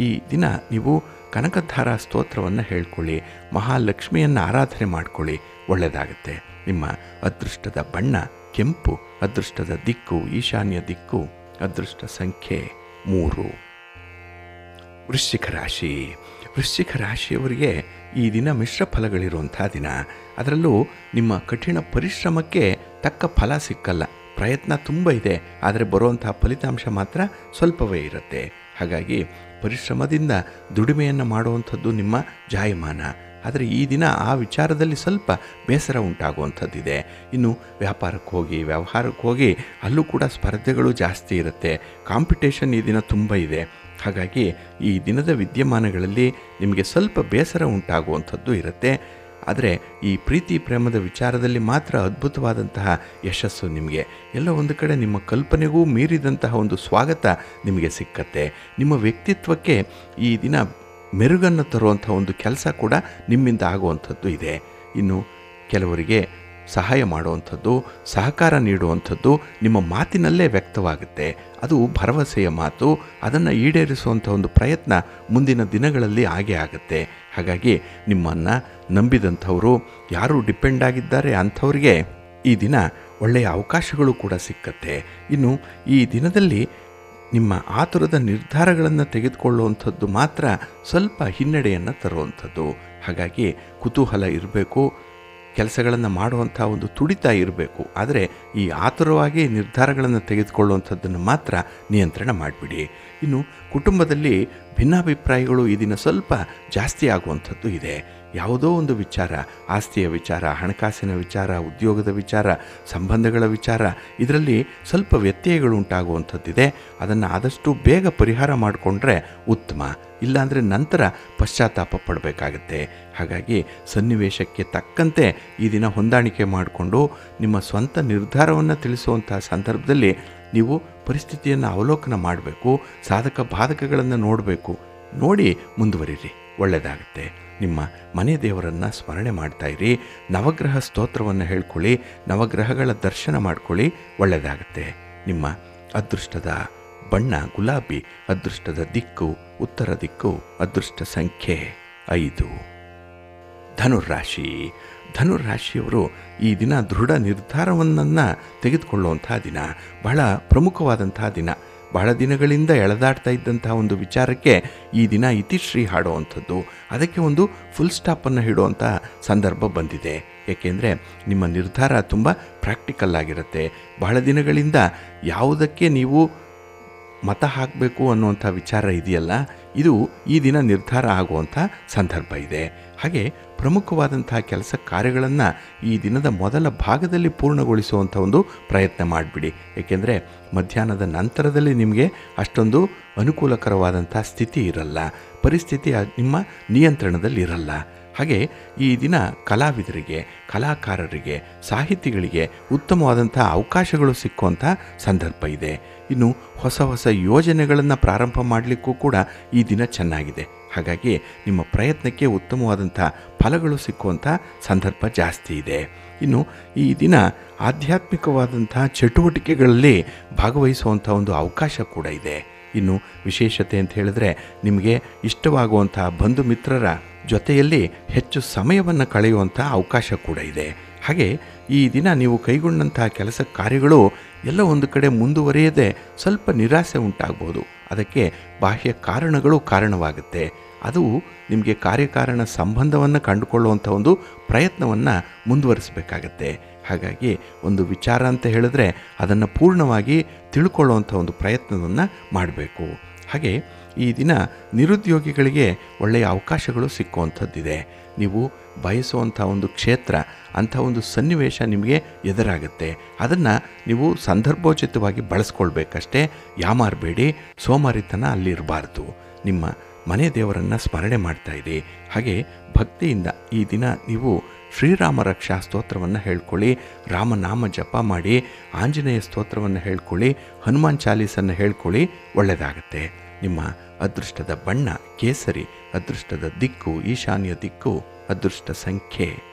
S1: ಈ ದಿನ ನೀವು ಕನಕಧಾರಾ ಸ್ತೋತ್ರವನ್ನು ಹೇಳ್ಕೊಳ್ಳಿ, ಮಹಾಲಕ್ಷ್ಮಿಯನ್ನು ಆರಾಧನೆ ಮಾಡ್ಕೊಳ್ಳಿ, ಒಳ್ಳೆಯದಾಗತ್ತೆ. ನಿಮ್ಮ ಅದೃಷ್ಟದ ಬಣ್ಣ ಕೆಂಪು, ಅದೃಷ್ಟದ ದಿಕ್ಕು ಈಶಾನ್ಯ ದಿಕ್ಕು, ಅದೃಷ್ಟ ಸಂಖ್ಯೆ 3. ವೃಶ್ಚಿಕ ರಾಶಿ. ವೃಶ್ಚಿಕ ರಾಶಿಯವರಿಗೆ ಈ ದಿನ ಮಿಶ್ರ ಫಲಗಳಿರುವಂಥ ದಿನ. ಅದರಲ್ಲೂ ನಿಮ್ಮ ಕಠಿಣ ಪರಿಶ್ರಮಕ್ಕೆ ತಕ್ಕ ಫಲ ಸಿಕ್ಕಲ್ಲ. ಪ್ರಯತ್ನ ತುಂಬ ಇದೆ, ಆದರೆ ಬರುವಂಥ ಫಲಿತಾಂಶ ಮಾತ್ರ ಸ್ವಲ್ಪವೇ ಇರುತ್ತೆ. ಹಾಗಾಗಿ ಪರಿಶ್ರಮದಿಂದ ದುಡಿಮೆಯನ್ನು ಮಾಡುವಂಥದ್ದು ನಿಮ್ಮ ಜಾಯಮಾನ. ಆದರೆ ಈ ದಿನ ಆ ವಿಚಾರದಲ್ಲಿ ಸ್ವಲ್ಪ ಬೇಸರ ಉಂಟಾಗುವಂಥದ್ದಿದೆ. ಇನ್ನು ವ್ಯಾಪಾರಕ್ಕೆ ಹೋಗಿ, ವ್ಯವಹಾರಕ್ಕೆ ಹೋಗಿ ಅಲ್ಲೂ ಕೂಡ ಸ್ಪರ್ಧೆಗಳು ಜಾಸ್ತಿ ಇರುತ್ತೆ. ಕಾಂಪಿಟೇಷನ್ ಈ ದಿನ ತುಂಬ ಇದೆ. ಹಾಗಾಗಿ ಈ ದಿನದ ವಿದ್ಯಮಾನಗಳಲ್ಲಿ ನಿಮಗೆ ಸ್ವಲ್ಪ ಬೇಸರ ಉಂಟಾಗುವಂಥದ್ದು ಇರುತ್ತೆ. ಆದರೆ ಈ ಪ್ರೀತಿ ಪ್ರೇಮದ ವಿಚಾರದಲ್ಲಿ ಮಾತ್ರ ಅದ್ಭುತವಾದಂತಹ ಯಶಸ್ಸು ನಿಮಗೆ ಎಲ್ಲ ಒಂದು ಕಡೆ ನಿಮ್ಮ ಕಲ್ಪನೆಗೂ ಮೀರಿದಂತಹ ಒಂದು ಸ್ವಾಗತ ನಿಮಗೆ ಸಿಕ್ಕತ್ತೆ. ನಿಮ್ಮ ವ್ಯಕ್ತಿತ್ವಕ್ಕೆ ಈ ದಿನ ಮೆರುಗನ್ನು ತರುವಂಥ ಒಂದು ಕೆಲಸ ಕೂಡ ನಿಮ್ಮಿಂದ ಆಗುವಂಥದ್ದು ಇದೆ. ಇನ್ನು ಕೆಲವರಿಗೆ ಸಹಾಯ ಮಾಡುವಂಥದ್ದು, ಸಹಕಾರ ನೀಡುವಂಥದ್ದು ನಿಮ್ಮ ಮಾತಿನಲ್ಲೇ ವ್ಯಕ್ತವಾಗುತ್ತೆ. ಅದು ಭರವಸೆಯ ಮಾತು. ಅದನ್ನು ಈಡೇರಿಸುವಂಥ ಒಂದು ಪ್ರಯತ್ನ ಮುಂದಿನ ದಿನಗಳಲ್ಲಿ ಆಗೇ ಆಗುತ್ತೆ. ಹಾಗಾಗಿ ನಿಮ್ಮನ್ನು ನಂಬಿದಂಥವರು ಯಾರು ಡಿಪೆಂಡ್ ಆಗಿದ್ದಾರೆ ಅಂಥವ್ರಿಗೆ ಈ ದಿನ ಒಳ್ಳೆಯ ಅವಕಾಶಗಳು ಕೂಡ ಸಿಕ್ಕತ್ತೆ. ಇನ್ನು ಈ ದಿನದಲ್ಲಿ ನಿಮ್ಮ ಆತುರದ ನಿರ್ಧಾರಗಳನ್ನು ತೆಗೆದುಕೊಳ್ಳುವಂಥದ್ದು ಮಾತ್ರ ಸ್ವಲ್ಪ ಹಿನ್ನಡೆಯನ್ನು ತರುವಂಥದ್ದು. ಹಾಗಾಗಿ ಕುತೂಹಲ ಇರಬೇಕು, ಕೆಲಸಗಳನ್ನು ಮಾಡುವಂಥ ಒಂದು ತುಡಿತ ಇರಬೇಕು. ಆದರೆ ಈ ಆತುರವಾಗಿ ನಿರ್ಧಾರಗಳನ್ನು ತೆಗೆದುಕೊಳ್ಳುವಂಥದ್ದನ್ನು ಮಾತ್ರ ನಿಯಂತ್ರಣ ಮಾಡಿಬಿಡಿ. ಇನ್ನು ಕುಟುಂಬದಲ್ಲಿ ಭಿನ್ನಾಭಿಪ್ರಾಯಗಳು ಈ ದಿನ ಸ್ವಲ್ಪ ಜಾಸ್ತಿ ಆಗುವಂಥದ್ದು ಇದೆ. ಯಾವುದೋ ಒಂದು ವಿಚಾರ, ಆಸ್ತಿಯ ವಿಚಾರ, ಹಣಕಾಸಿನ ವಿಚಾರ, ಉದ್ಯೋಗದ ವಿಚಾರ, ಸಂಬಂಧಗಳ ವಿಚಾರ, ಇದರಲ್ಲಿ ಸ್ವಲ್ಪ ವ್ಯತ್ಯಯಗಳು ಉಂಟಾಗುವಂಥದ್ದಿದೆ. ಅದನ್ನು ಆದಷ್ಟು ಬೇಗ ಪರಿಹಾರ ಮಾಡಿಕೊಂಡ್ರೆ ಉತ್ತಮ. ಇಲ್ಲಾಂದರೆ ನಂತರ ಪಶ್ಚಾತ್ತಾಪ ಪಡಬೇಕಾಗತ್ತೆ. ಹಾಗಾಗಿ ಸನ್ನಿವೇಶಕ್ಕೆ ತಕ್ಕಂತೆ ಈ ದಿನ ಹೊಂದಾಣಿಕೆ ಮಾಡಿಕೊಂಡು ನಿಮ್ಮ ಸ್ವಂತ ನಿರ್ಧಾರವನ್ನು ತಿಳಿಸುವಂಥ ಸಂದರ್ಭದಲ್ಲಿ ನೀವು ಪರಿಸ್ಥಿತಿಯನ್ನು ಅವಲೋಕನ ಮಾಡಬೇಕು. ಸಾಧಕ ಬಾಧಕಗಳನ್ನು ನೋಡಬೇಕು. ನೋಡಿ ಮುಂದುವರಿರಿ, ಒಳ್ಳೆಯದಾಗುತ್ತೆ. ನಿಮ್ಮ ಮನೆ ದೇವರನ್ನು ಸ್ಮರಣೆ ಮಾಡ್ತಾಯಿರಿ. ನವಗ್ರಹ ಸ್ತೋತ್ರವನ್ನು ಹೇಳ್ಕೊಳ್ಳಿ, ನವಗ್ರಹಗಳ ದರ್ಶನ ಮಾಡ್ಕೊಳ್ಳಿ, ಒಳ್ಳೆಯದಾಗುತ್ತೆ. ನಿಮ್ಮ ಅದೃಷ್ಟದ ಬಣ್ಣ ಗುಲಾಬಿ, ಅದೃಷ್ಟದ ದಿಕ್ಕು ಉತ್ತರ ದಿಕ್ಕು, ಅದೃಷ್ಟ ಸಂಖ್ಯೆ 5. ಧನುರಾಶಿ. ಧನುರಾಶಿಯವರು ಈ ದಿನ ದೃಢ ನಿರ್ಧಾರವನ್ನು ತೆಗೆದುಕೊಳ್ಳುವಂಥ ದಿನ, ಬಹಳ ಪ್ರಮುಖವಾದಂಥ ದಿನ. ಬಹಳ ದಿನಗಳಿಂದ ಎಳೆದಾಡ್ತಾ ಇದ್ದಂತಹ ಒಂದು ವಿಚಾರಕ್ಕೆ ಈ ದಿನ ಇತಿಶ್ರೀ ಹಾಡುವಂಥದ್ದು, ಅದಕ್ಕೆ ಒಂದು ಫುಲ್ ಸ್ಟಾಪನ್ನು ಇಡುವಂಥ ಸಂದರ್ಭ ಬಂದಿದೆ. ಏಕೆಂದರೆ ನಿಮ್ಮ ನಿರ್ಧಾರ ತುಂಬ ಪ್ರಾಕ್ಟಿಕಲ್ ಆಗಿರುತ್ತೆ. ಬಹಳ ದಿನಗಳಿಂದ ಯಾವುದಕ್ಕೆ ನೀವು ಮತ ಹಾಕಬೇಕು ಅನ್ನುವಂಥ ವಿಚಾರ ಇದೆಯಲ್ಲ, ಇದು ಈ ದಿನ ನಿರ್ಧಾರ ಆಗುವಂಥ ಸಂದರ್ಭ ಇದೆ. ಹಾಗೆ ಪ್ರಮುಖವಾದಂಥ ಕೆಲಸ ಕಾರ್ಯಗಳನ್ನು ಈ ದಿನದ ಮೊದಲ ಭಾಗದಲ್ಲಿ ಪೂರ್ಣಗೊಳಿಸುವಂಥ ಒಂದು ಪ್ರಯತ್ನ ಮಾಡಿಬಿಡಿ. ಏಕೆಂದರೆ ಮಧ್ಯಾಹ್ನದ ನಂತರದಲ್ಲಿ ನಿಮಗೆ ಅಷ್ಟೊಂದು ಅನುಕೂಲಕರವಾದಂಥ ಸ್ಥಿತಿ ಇರಲ್ಲ, ಪರಿಸ್ಥಿತಿ ನಿಮ್ಮ ನಿಯಂತ್ರಣದಲ್ಲಿ ಇರಲ್ಲ. ಹಾಗೆ ಈ ದಿನ ಕಲಾವಿದರಿಗೆ, ಕಲಾಕಾರರಿಗೆ, ಸಾಹಿತಿಗಳಿಗೆ ಉತ್ತಮವಾದಂಥ ಅವಕಾಶಗಳು ಸಿಕ್ಕುವಂಥ ಸಂದರ್ಭ ಇದೆ. ಇನ್ನು ಹೊಸ ಹೊಸ ಯೋಜನೆಗಳನ್ನು ಪ್ರಾರಂಭ ಮಾಡಲಿಕ್ಕೂ ಕೂಡ ಈ ದಿನ ಚೆನ್ನಾಗಿದೆ. ಹಾಗಾಗಿ ನಿಮ್ಮ ಪ್ರಯತ್ನಕ್ಕೆ ಉತ್ತಮವಾದಂಥ ಫಲಗಳು ಸಿಕ್ಕುವಂಥ ಸಂದರ್ಭ ಜಾಸ್ತಿ ಇದೆ. ಇನ್ನು ಈ ದಿನ ಆಧ್ಯಾತ್ಮಿಕವಾದಂಥ ಚಟುವಟಿಕೆಗಳಲ್ಲಿ ಭಾಗವಹಿಸುವಂಥ ಒಂದು ಅವಕಾಶ ಕೂಡ ಇದೆ. ಇನ್ನು ವಿಶೇಷತೆ ಅಂತ ಹೇಳಿದ್ರೆ ನಿಮಗೆ ಇಷ್ಟವಾಗುವಂಥ ಬಂಧು ಮಿತ್ರರ ಜೊತೆಯಲ್ಲಿ ಹೆಚ್ಚು ಸಮಯವನ್ನು ಕಳೆಯುವಂಥ ಅವಕಾಶ ಕೂಡ ಇದೆ. ಹಾಗೆ ಈ ದಿನ ನೀವು ಕೈಗೊಂಡಂತಹ ಕೆಲಸ ಕಾರ್ಯಗಳು ಎಲ್ಲ ಒಂದು ಕಡೆ ಮುಂದುವರಿಯದೆ ಸ್ವಲ್ಪ ನಿರಾಸೆ ಉಂಟಾಗ್ಬೋದು. ಅದಕ್ಕೆ ಬಾಹ್ಯ ಕಾರಣಗಳು ಕಾರಣವಾಗುತ್ತೆ. ಅದು ನಿಮಗೆ ಕಾರ್ಯಕಾರಣ ಸಂಬಂಧವನ್ನು ಕಂಡುಕೊಳ್ಳುವಂಥ ಒಂದು ಪ್ರಯತ್ನವನ್ನು ಮುಂದುವರಿಸಬೇಕಾಗತ್ತೆ. ಹಾಗಾಗಿ ಒಂದು ವಿಚಾರ ಅಂತ ಹೇಳಿದ್ರೆ ಅದನ್ನು ಪೂರ್ಣವಾಗಿ ತಿಳ್ಕೊಳ್ಳುವಂಥ ಒಂದು ಪ್ರಯತ್ನವನ್ನು ಮಾಡಬೇಕು. ಹಾಗೆ ಈ ದಿನ ನಿರುದ್ಯೋಗಿಗಳಿಗೆ ಒಳ್ಳೆಯ ಅವಕಾಶಗಳು ಸಿಕ್ಕುವಂಥದ್ದಿದೆ. ನೀವು ಬಯಸುವಂಥ ಒಂದು ಕ್ಷೇತ್ರ, ಅಂಥ ಒಂದು ಸನ್ನಿವೇಶ ನಿಮಗೆ ಎದುರಾಗುತ್ತೆ. ಅದನ್ನು ನೀವು ಸಂದರ್ಭೋಚಿತವಾಗಿ ಬಳಸ್ಕೊಳ್ಬೇಕಷ್ಟೇ. ಯಾಮಾರಬೇಡಿ, ಸೋಮಾರಿತನ ಅಲ್ಲಿರಬಾರ್ದು. ನಿಮ್ಮ ಮನೆ ದೇವರನ್ನು ಸ್ಮರಣೆ ಮಾಡ್ತಾಯಿರಿ. ಹಾಗೆ ಭಕ್ತಿಯಿಂದ ಈ ದಿನ ನೀವು ಶ್ರೀರಾಮ ರಕ್ಷಾ ಸ್ತೋತ್ರವನ್ನು ಹೇಳ್ಕೊಳ್ಳಿ, ರಾಮನಾಮ ಜಪ ಮಾಡಿ, ಆಂಜನೇಯ ಸ್ತೋತ್ರವನ್ನು ಹೇಳ್ಕೊಳ್ಳಿ, ಹನುಮಾನ್ ಚಾಲೀಸನ್ನು ಹೇಳ್ಕೊಳ್ಳಿ, ಒಳ್ಳೆಯದಾಗತ್ತೆ. ನಿಮ್ಮ ಅದೃಷ್ಟದ ಬಣ್ಣ ಕೇಸರಿ, ಅದೃಷ್ಟದ ದಿಕ್ಕು ಈಶಾನ್ಯ ದಿಕ್ಕು, ಅದೃಷ್ಟ ಸಂಖ್ಯೆ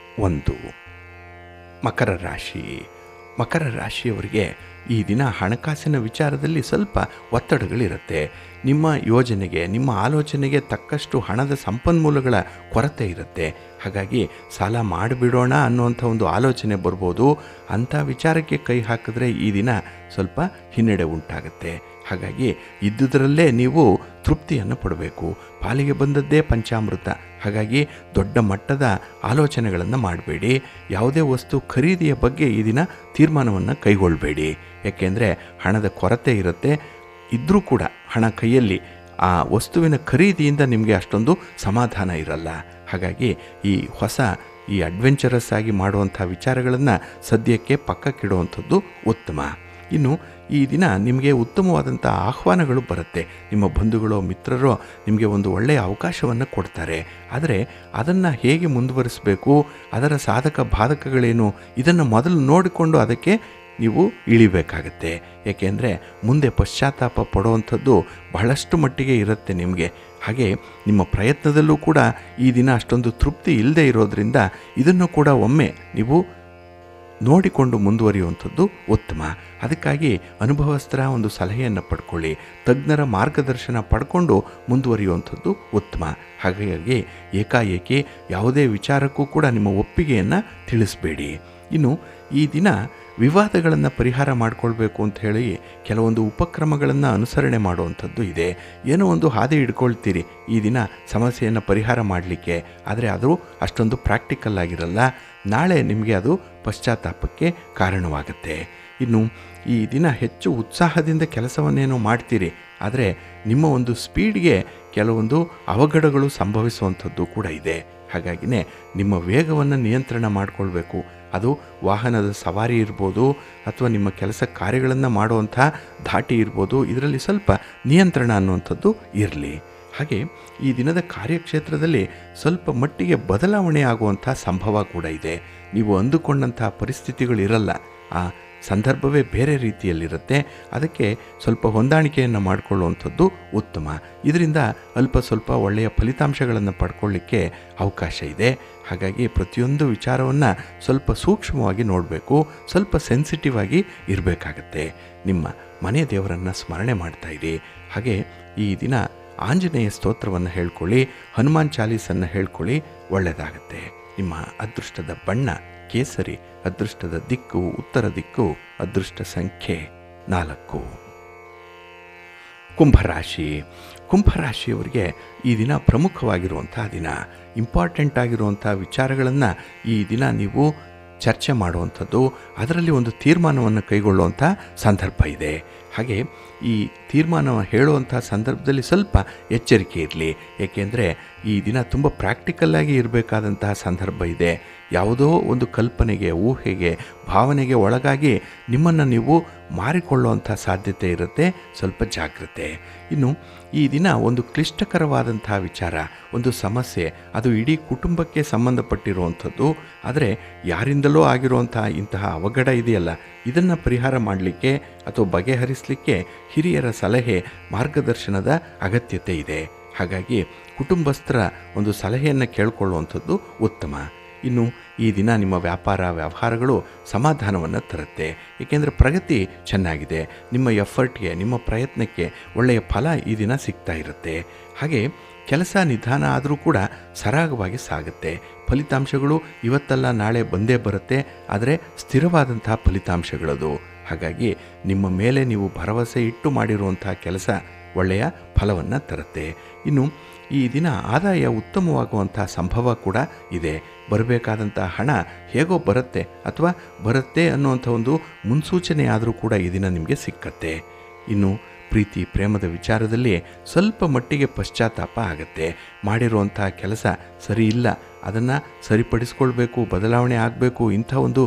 S1: 1. ಮಕರ ರಾಶಿ. ಮಕರ ರಾಶಿಯವರಿಗೆ ಈ ದಿನ ಹಣಕಾಸಿನ ವಿಚಾರದಲ್ಲಿ ಸ್ವಲ್ಪ ಒತ್ತಡಗಳಿರುತ್ತೆ. ನಿಮ್ಮ ಯೋಜನೆಗೆ, ನಿಮ್ಮ ಆಲೋಚನೆಗೆ ತಕ್ಕಷ್ಟು ಹಣದ ಸಂಪನ್ಮೂಲಗಳ ಕೊರತೆ ಇರುತ್ತೆ. ಹಾಗಾಗಿ ಸಾಲ ಮಾಡಿಬಿಡೋಣ ಅನ್ನುವಂಥ ಒಂದು ಆಲೋಚನೆ ಬರ್ಬೋದು. ಅಂಥ ವಿಚಾರಕ್ಕೆ ಕೈ ಹಾಕಿದ್ರೆ ಈ ದಿನ ಸ್ವಲ್ಪ ಹಿನ್ನಡೆ ಉಂಟಾಗುತ್ತೆ. ಹಾಗಾಗಿ ಇದ್ದುದರಲ್ಲೇ ನೀವು ತೃಪ್ತಿಯನ್ನು ಪಡಬೇಕು. ಪಾಲಿಗೆ ಬಂದದ್ದೇ ಪಂಚಾಮೃತ. ಹಾಗಾಗಿ ದೊಡ್ಡ ಮಟ್ಟದ ಆಲೋಚನೆಗಳನ್ನು ಮಾಡಬೇಡಿ. ಯಾವುದೇ ವಸ್ತು ಖರೀದಿಯ ಬಗ್ಗೆ ಈ ದಿನ ತೀರ್ಮಾನವನ್ನು ಕೈಗೊಳ್ಳಬೇಡಿ. ಯಾಕೆಂದರೆ ಹಣದ ಕೊರತೆ ಇರುತ್ತೆ. ಇದ್ದರೂ ಕೂಡ ಹಣ ಕೈಯಲ್ಲಿ ಆ ವಸ್ತುವಿನ ಖರೀದಿಯಿಂದ ನಿಮಗೆ ಅಷ್ಟೊಂದು ಸಮಾಧಾನ ಇರಲ್ಲ. ಹಾಗಾಗಿ ಈ ಅಡ್ವೆಂಚರಸ್ ಆಗಿ ಮಾಡುವಂಥ ವಿಚಾರಗಳನ್ನು ಸದ್ಯಕ್ಕೆ ಪಕ್ಕಕ್ಕಿಡುವಂಥದ್ದು ಉತ್ತಮ. ಇನ್ನು ಈ ದಿನ ನಿಮಗೆ ಉತ್ತಮವಾದಂಥ ಆಹ್ವಾನಗಳು ಬರುತ್ತೆ. ನಿಮ್ಮ ಬಂಧುಗಳೋ ಮಿತ್ರರೋ ನಿಮಗೆ ಒಂದು ಒಳ್ಳೆಯ ಅವಕಾಶವನ್ನು ಕೊಡ್ತಾರೆ. ಆದರೆ ಅದನ್ನು ಹೇಗೆ ಮುಂದುವರಿಸಬೇಕು, ಅದರ ಸಾಧಕ ಬಾಧಕಗಳೇನು, ಇದನ್ನು ಮೊದಲು ನೋಡಿಕೊಂಡು ಅದಕ್ಕೆ ನೀವು ಇಳಿಬೇಕಾಗತ್ತೆ. ಏಕೆಂದರೆ ಮುಂದೆ ಪಶ್ಚಾತ್ತಾಪ ಪಡುವಂಥದ್ದು ಬಹಳಷ್ಟು ಮಟ್ಟಿಗೆ ಇರುತ್ತೆ ನಿಮಗೆ. ಹಾಗೆ ನಿಮ್ಮ ಪ್ರಯತ್ನದಲ್ಲೂ ಕೂಡ ಈ ದಿನ ಅಷ್ಟೊಂದು ತೃಪ್ತಿ ಇಲ್ಲದೆ ಇರೋದರಿಂದ ಇದನ್ನು ಕೂಡ ಒಮ್ಮೆ ನೀವು ನೋಡಿಕೊಂಡು ಮುಂದುವರಿಯುವಂಥದ್ದು ಉತ್ತಮ. ಅದಕ್ಕಾಗಿ ಅನುಭವಸ್ಥರ ಒಂದು ಸಲಹೆಯನ್ನು ಪಡ್ಕೊಳ್ಳಿ, ತಜ್ಞರ ಮಾರ್ಗದರ್ಶನ ಪಡ್ಕೊಂಡು ಮುಂದುವರಿಯುವಂಥದ್ದು ಉತ್ತಮ. ಹಾಗಾಗಿ ಏಕಾಏಕಿ ಯಾವುದೇ ವಿಚಾರಕ್ಕೂ ಕೂಡ ನಿಮ್ಮ ಒಪ್ಪಿಗೆಯನ್ನು ತಿಳಿಸಬೇಡಿ. ಇನ್ನು ಈ ದಿನ ವಿವಾದಗಳನ್ನು ಪರಿಹಾರ ಮಾಡಿಕೊಳ್ಬೇಕು ಅಂತ ಹೇಳಿ ಕೆಲವೊಂದು ಉಪಕ್ರಮಗಳನ್ನು ಅನುಸರಣೆ ಮಾಡುವಂಥದ್ದು ಇದೆ. ಏನೋ ಒಂದು ಹಾದಿ ಹಿಡ್ಕೊಳ್ತೀರಿ ಈ ದಿನ ಸಮಸ್ಯೆಯನ್ನು ಪರಿಹಾರ ಮಾಡಲಿಕ್ಕೆ. ಆದರೆ ಅದು ಅಷ್ಟೊಂದು ಪ್ರಾಕ್ಟಿಕಲ್ ಆಗಿರಲ್ಲ. ನಾಳೆ ನಿಮಗೆ ಅದು ಪಶ್ಚಾತ್ತಾಪಕ್ಕೆ ಕಾರಣವಾಗುತ್ತೆ. ಇನ್ನು ಈ ದಿನ ಹೆಚ್ಚು ಉತ್ಸಾಹದಿಂದ ಕೆಲಸವನ್ನೇನೋ ಮಾಡ್ತೀರಿ, ಆದರೆ ನಿಮ್ಮ ಒಂದು ಸ್ಪೀಡ್ಗೆ ಕೆಲವೊಂದು ಅವಘಡಗಳು ಸಂಭವಿಸುವಂಥದ್ದು ಕೂಡ ಇದೆ. ಹಾಗಾಗಿನೇ ನಿಮ್ಮ ವೇಗವನ್ನು ನಿಯಂತ್ರಣ ಮಾಡಿಕೊಳ್ಬೇಕು. ಅದು ವಾಹನದ ಸವಾರಿ ಇರ್ಬೋದು, ಅಥವಾ ನಿಮ್ಮ ಕೆಲಸ ಕಾರ್ಯಗಳನ್ನು ಮಾಡುವಂಥ ಧಾಟಿ ಇರ್ಬೋದು. ಇದರಲ್ಲಿ ಸ್ವಲ್ಪ ನಿಯಂತ್ರಣ ಅನ್ನುವಂಥದ್ದು ಇರಲಿ. ಹಾಗೆ ಈ ದಿನದ ಕಾರ್ಯಕ್ಷೇತ್ರದಲ್ಲಿ ಸ್ವಲ್ಪ ಮಟ್ಟಿಗೆ ಬದಲಾವಣೆ ಆಗುವಂಥ ಸಂಭವ ಕೂಡ ಇದೆ. ನೀವು ಅಂದುಕೊಂಡಂಥ ಪರಿಸ್ಥಿತಿಗಳಿರಲ್ಲ, ಆ ಸಂದರ್ಭವೇ ಬೇರೆ ರೀತಿಯಲ್ಲಿರುತ್ತೆ. ಅದಕ್ಕೆ ಸ್ವಲ್ಪ ಹೊಂದಾಣಿಕೆಯನ್ನು ಮಾಡಿಕೊಳ್ಳುವಂಥದ್ದು ಉತ್ತಮ. ಇದರಿಂದ ಅಲ್ಪ ಸ್ವಲ್ಪ ಒಳ್ಳೆಯ ಫಲಿತಾಂಶಗಳನ್ನು ಪಡ್ಕೊಳ್ಳಿಕ್ಕೆ ಅವಕಾಶ ಇದೆ. ಹಾಗಾಗಿ ಪ್ರತಿಯೊಂದು ವಿಚಾರವನ್ನು ಸ್ವಲ್ಪ ಸೂಕ್ಷ್ಮವಾಗಿ ನೋಡಬೇಕು, ಸ್ವಲ್ಪ ಸೆನ್ಸಿಟಿವ್ ಆಗಿ ಇರಬೇಕಾಗತ್ತೆ. ನಿಮ್ಮ ಮನೆ ದೇವರನ್ನು ಸ್ಮರಣೆ ಮಾಡ್ತಾಯಿರಿ. ಹಾಗೆ ಈ ದಿನ ಆಂಜನೇಯ ಸ್ತೋತ್ರವನ್ನು ಹೇಳ್ಕೊಳ್ಳಿ, ಹನುಮಾನ್ ಚಾಲೀಸನ್ನು ಹೇಳ್ಕೊಳ್ಳಿ, ಒಳ್ಳೆಯದಾಗತ್ತೆ. ನಿಮ್ಮ ಅದೃಷ್ಟದ ಬಣ್ಣ ಕೇಸರಿ, ಅದೃಷ್ಟದ ದಿಕ್ಕು ಉತ್ತರ ದಿಕ್ಕು, ಅದೃಷ್ಟ ಸಂಖ್ಯೆ 4. ಕುಂಭರಾಶಿ. ಕುಂಭರಾಶಿಯವರಿಗೆ ಈ ದಿನ ಪ್ರಮುಖವಾಗಿರುವಂಥ ದಿನ. ಇಂಪಾರ್ಟೆಂಟ್ ಆಗಿರುವಂಥ ವಿಚಾರಗಳನ್ನು ಈ ದಿನ ನೀವು ಚರ್ಚೆ ಮಾಡುವಂಥದ್ದು, ಅದರಲ್ಲಿ ಒಂದು ತೀರ್ಮಾನವನ್ನು ಕೈಗೊಳ್ಳುವಂಥ ಸಂದರ್ಭ ಇದೆ. ಹಾಗೆ ಈ ತೀರ್ಮಾನ ಹೇಳುವಂಥ ಸಂದರ್ಭದಲ್ಲಿ ಸ್ವಲ್ಪ ಎಚ್ಚರಿಕೆ ಇರಲಿ. ಏಕೆಂದರೆ ಈ ದಿನ ತುಂಬ ಪ್ರಾಕ್ಟಿಕಲ್ಲಾಗಿ ಇರಬೇಕಾದಂತಹ ಸಂದರ್ಭ ಇದೆ. ಯಾವುದೋ ಒಂದು ಕಲ್ಪನೆಗೆ, ಊಹೆಗೆ, ಭಾವನೆಗೆ ಒಳಗಾಗಿ ನಿಮ್ಮನ್ನು ನೀವು ಮಾರಿಕೊಳ್ಳುವಂಥ ಸಾಧ್ಯತೆ ಇರುತ್ತೆ. ಸ್ವಲ್ಪ ಜಾಗ್ರತೆ. ಇನ್ನು ಈ ದಿನ ಒಂದು ಕ್ಲಿಷ್ಟಕರವಾದಂಥ ವಿಚಾರ, ಒಂದು ಸಮಸ್ಯೆ, ಅದು ಇಡೀ ಕುಟುಂಬಕ್ಕೆ ಸಂಬಂಧಪಟ್ಟಿರುವಂಥದ್ದು. ಆದರೆ ಯಾರಿಂದಲೋ ಆಗಿರುವಂಥ ಇಂತಹ ಅವಘಡ ಇದೆಯಲ್ಲ, ಇದನ್ನು ಪರಿಹಾರ ಮಾಡಲಿಕ್ಕೆ ಅಥವಾ ಬಗೆಹರಿಸಲಿಕ್ಕೆ ಹಿರಿಯರ ಸಲಹೆ, ಮಾರ್ಗದರ್ಶನದ ಅಗತ್ಯತೆ ಇದೆ. ಹಾಗಾಗಿ ಕುಟುಂಬಸ್ಥರ ಒಂದು ಸಲಹೆಯನ್ನು ಕೇಳಿಕೊಳ್ಳುವಂಥದ್ದು ಉತ್ತಮ. ಇನ್ನು ಈ ದಿನ ನಿಮ್ಮ ವ್ಯಾಪಾರ ವ್ಯವಹಾರಗಳು ಸಮಾಧಾನವನ್ನು ತರುತ್ತೆ. ಏಕೆಂದರೆ ಪ್ರಗತಿ ಚೆನ್ನಾಗಿದೆ. ನಿಮ್ಮ ಎಫರ್ಟ್ಗೆ, ನಿಮ್ಮ ಪ್ರಯತ್ನಕ್ಕೆ ಒಳ್ಳೆಯ ಫಲ ಈ ದಿನ ಸಿಗ್ತಾ ಇರುತ್ತೆ. ಹಾಗೆ ಕೆಲಸ ನಿಧಾನ ಆದರೂ ಕೂಡ ಸರಾಗವಾಗಿ ಸಾಗುತ್ತೆ. ಫಲಿತಾಂಶಗಳು ಇವತ್ತಲ್ಲ ನಾಳೆ ಬಂದೇ ಬರುತ್ತೆ, ಆದರೆ ಸ್ಥಿರವಾದಂತಹ ಫಲಿತಾಂಶಗಳದು. ಹಾಗಾಗಿ ನಿಮ್ಮ ಮೇಲೆ ನೀವು ಭರವಸೆ ಇಟ್ಟು ಮಾಡಿರುವಂತಹ ಕೆಲಸ ಒಳ್ಳೆಯ ಫಲವನ್ನು ತರುತ್ತೆ. ಇನ್ನು ಈ ದಿನ ಆದಾಯ ಉತ್ತಮವಾಗುವಂಥ ಸಂಭವ ಕೂಡ ಇದೆ. ಬರಬೇಕಾದಂಥ ಹಣ ಹೇಗೋ ಬರುತ್ತೆ ಅಥವಾ ಬರುತ್ತೆ ಅನ್ನುವಂಥ ಒಂದು ಮುನ್ಸೂಚನೆ ಆದರೂ ಕೂಡ ಈ ದಿನ ನಿಮಗೆ ಸಿಕ್ಕತ್ತೆ. ಇನ್ನು ಪ್ರೀತಿ ಪ್ರೇಮದ ವಿಚಾರದಲ್ಲಿ ಸ್ವಲ್ಪ ಮಟ್ಟಿಗೆ ಪಶ್ಚಾತ್ತಾಪ ಆಗುತ್ತೆ. ಮಾಡಿರುವಂಥ ಕೆಲಸ ಸರಿ ಇಲ್ಲ, ಅದನ್ನು ಸರಿಪಡಿಸ್ಕೊಳ್ಬೇಕು, ಬದಲಾವಣೆ ಆಗಬೇಕು, ಇಂಥ ಒಂದು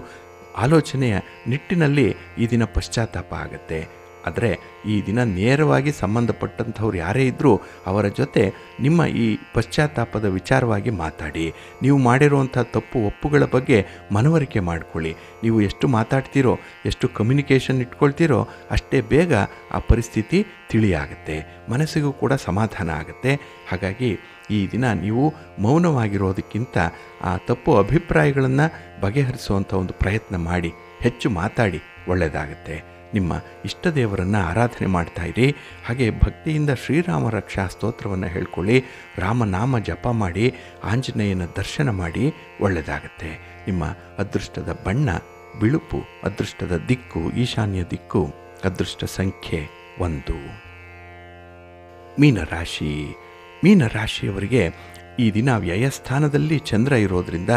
S1: ಆಲೋಚನೆಯ ನಿಟ್ಟಿನಲ್ಲಿ ಈ ದಿನ ಪಶ್ಚಾತ್ತಾಪ ಆಗುತ್ತೆ. ಆದರೆ ಈ ದಿನ ನೇರವಾಗಿ ಸಂಬಂಧಪಟ್ಟಂಥವ್ರು ಯಾರೇ ಇದ್ದರೂ ಅವರ ಜೊತೆ ನಿಮ್ಮ ಈ ಪಶ್ಚಾತ್ತಾಪದ ವಿಚಾರವಾಗಿ ಮಾತಾಡಿ. ನೀವು ಮಾಡಿರುವಂಥ ತಪ್ಪು ಒಪ್ಪುಗಳ ಬಗ್ಗೆ ಮನವರಿಕೆ ಮಾಡಿಕೊಳ್ಳಿ. ನೀವು ಎಷ್ಟು ಮಾತಾಡ್ತೀರೋ, ಎಷ್ಟು ಕಮ್ಯುನಿಕೇಷನ್ ಇಟ್ಕೊಳ್ತೀರೋ ಅಷ್ಟೇ ಬೇಗ ಆ ಪರಿಸ್ಥಿತಿ ತಿಳಿಯಾಗುತ್ತೆ, ಮನಸ್ಸಿಗೂ ಕೂಡ ಸಮಾಧಾನ ಆಗುತ್ತೆ. ಹಾಗಾಗಿ ಈ ದಿನ ನೀವು ಮೌನವಾಗಿರೋದಕ್ಕಿಂತ ಆ ತಪ್ಪು ಅಭಿಪ್ರಾಯಗಳನ್ನು ಬಗೆಹರಿಸುವಂಥ ಒಂದು ಪ್ರಯತ್ನ ಮಾಡಿ, ಹೆಚ್ಚು ಮಾತಾಡಿ, ಒಳ್ಳೆಯದಾಗುತ್ತೆ. ನಿಮ್ಮ ಇಷ್ಟ ದೇವರನ್ನು ಆರಾಧನೆ ಮಾಡ್ತಾಯಿರಿ. ಹಾಗೆ ಭಕ್ತಿಯಿಂದ ಶ್ರೀರಾಮ ರಕ್ಷಾ ಸ್ತೋತ್ರವನ್ನು ಹೇಳ್ಕೊಳ್ಳಿ, ರಾಮನಾಮ ಜಪ ಮಾಡಿ, ಆಂಜನೇಯನ ದರ್ಶನ ಮಾಡಿ, ಒಳ್ಳೆಯದಾಗತ್ತೆ. ನಿಮ್ಮ ಅದೃಷ್ಟದ ಬಣ್ಣ ಬಿಳುಪು, ಅದೃಷ್ಟದ ದಿಕ್ಕು ಈಶಾನ್ಯ ದಿಕ್ಕು, ಅದೃಷ್ಟ ಸಂಖ್ಯೆ 1. ಮೀನರಾಶಿ. ಮೀನರಾಶಿಯವರಿಗೆ ಈ ದಿನ ವ್ಯಯಸ್ಥಾನದಲ್ಲಿ ಚಂದ್ರ ಇರೋದರಿಂದ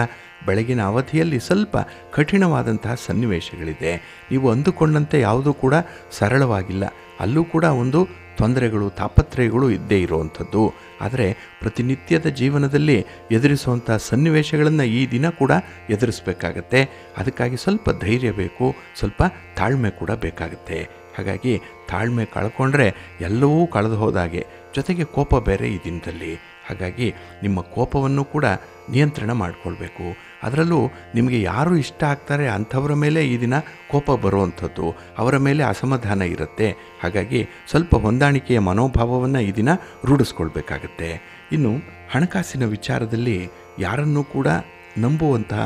S1: ಬೆಳಗಿನ ಅವಧಿಯಲ್ಲಿ ಸ್ವಲ್ಪ ಕಠಿಣವಾದಂತಹ ಸನ್ನಿವೇಶಗಳಿದೆ. ನೀವು ಅಂದುಕೊಂಡಂತೆ ಯಾವುದೂ ಕೂಡ ಸರಳವಾಗಿಲ್ಲ. ಅಲ್ಲೂ ಕೂಡ ಒಂದು ತೊಂದರೆಗಳು, ತಾಪತ್ರಯಗಳು ಇದ್ದೇ ಇರುವಂಥದ್ದು. ಆದರೆ ಪ್ರತಿನಿತ್ಯದ ಜೀವನದಲ್ಲಿ ಎದುರಿಸುವಂಥ ಸನ್ನಿವೇಶಗಳನ್ನು ಈ ದಿನ ಕೂಡ ಎದುರಿಸಬೇಕಾಗತ್ತೆ. ಅದಕ್ಕಾಗಿ ಸ್ವಲ್ಪ ಧೈರ್ಯ ಬೇಕು, ಸ್ವಲ್ಪ ತಾಳ್ಮೆ ಕೂಡ ಬೇಕಾಗುತ್ತೆ. ಹಾಗಾಗಿ ತಾಳ್ಮೆ ಕಳ್ಕೊಂಡ್ರೆ ಎಲ್ಲವೂ ಕಳೆದು ಹೋದಾಗೆ. ಜೊತೆಗೆ ಕೋಪ ಬೇರೆ ಈ ದಿನದಲ್ಲಿ. ಹಾಗಾಗಿ ನಿಮ್ಮ ಕೋಪವನ್ನು ಕೂಡ ನಿಯಂತ್ರಣ ಮಾಡಿಕೊಳ್ಬೇಕು. ಅದರಲ್ಲೂ ನಿಮಗೆ ಯಾರು ಇಷ್ಟ ಆಗ್ತಾರೆ ಅಂಥವರ ಮೇಲೆ ಈ ದಿನ ಕೋಪ ಬರುವಂಥದ್ದು, ಅವರ ಮೇಲೆ ಅಸಮಾಧಾನ ಇರುತ್ತೆ. ಹಾಗಾಗಿ ಸ್ವಲ್ಪ ಹೊಂದಾಣಿಕೆಯ ಮನೋಭಾವವನ್ನು ಈ ದಿನ ರೂಢಿಸ್ಕೊಳ್ಬೇಕಾಗತ್ತೆ. ಇನ್ನು ಹಣಕಾಸಿನ ವಿಚಾರದಲ್ಲಿ ಯಾರನ್ನೂ ಕೂಡ ನಂಬುವಂತಹ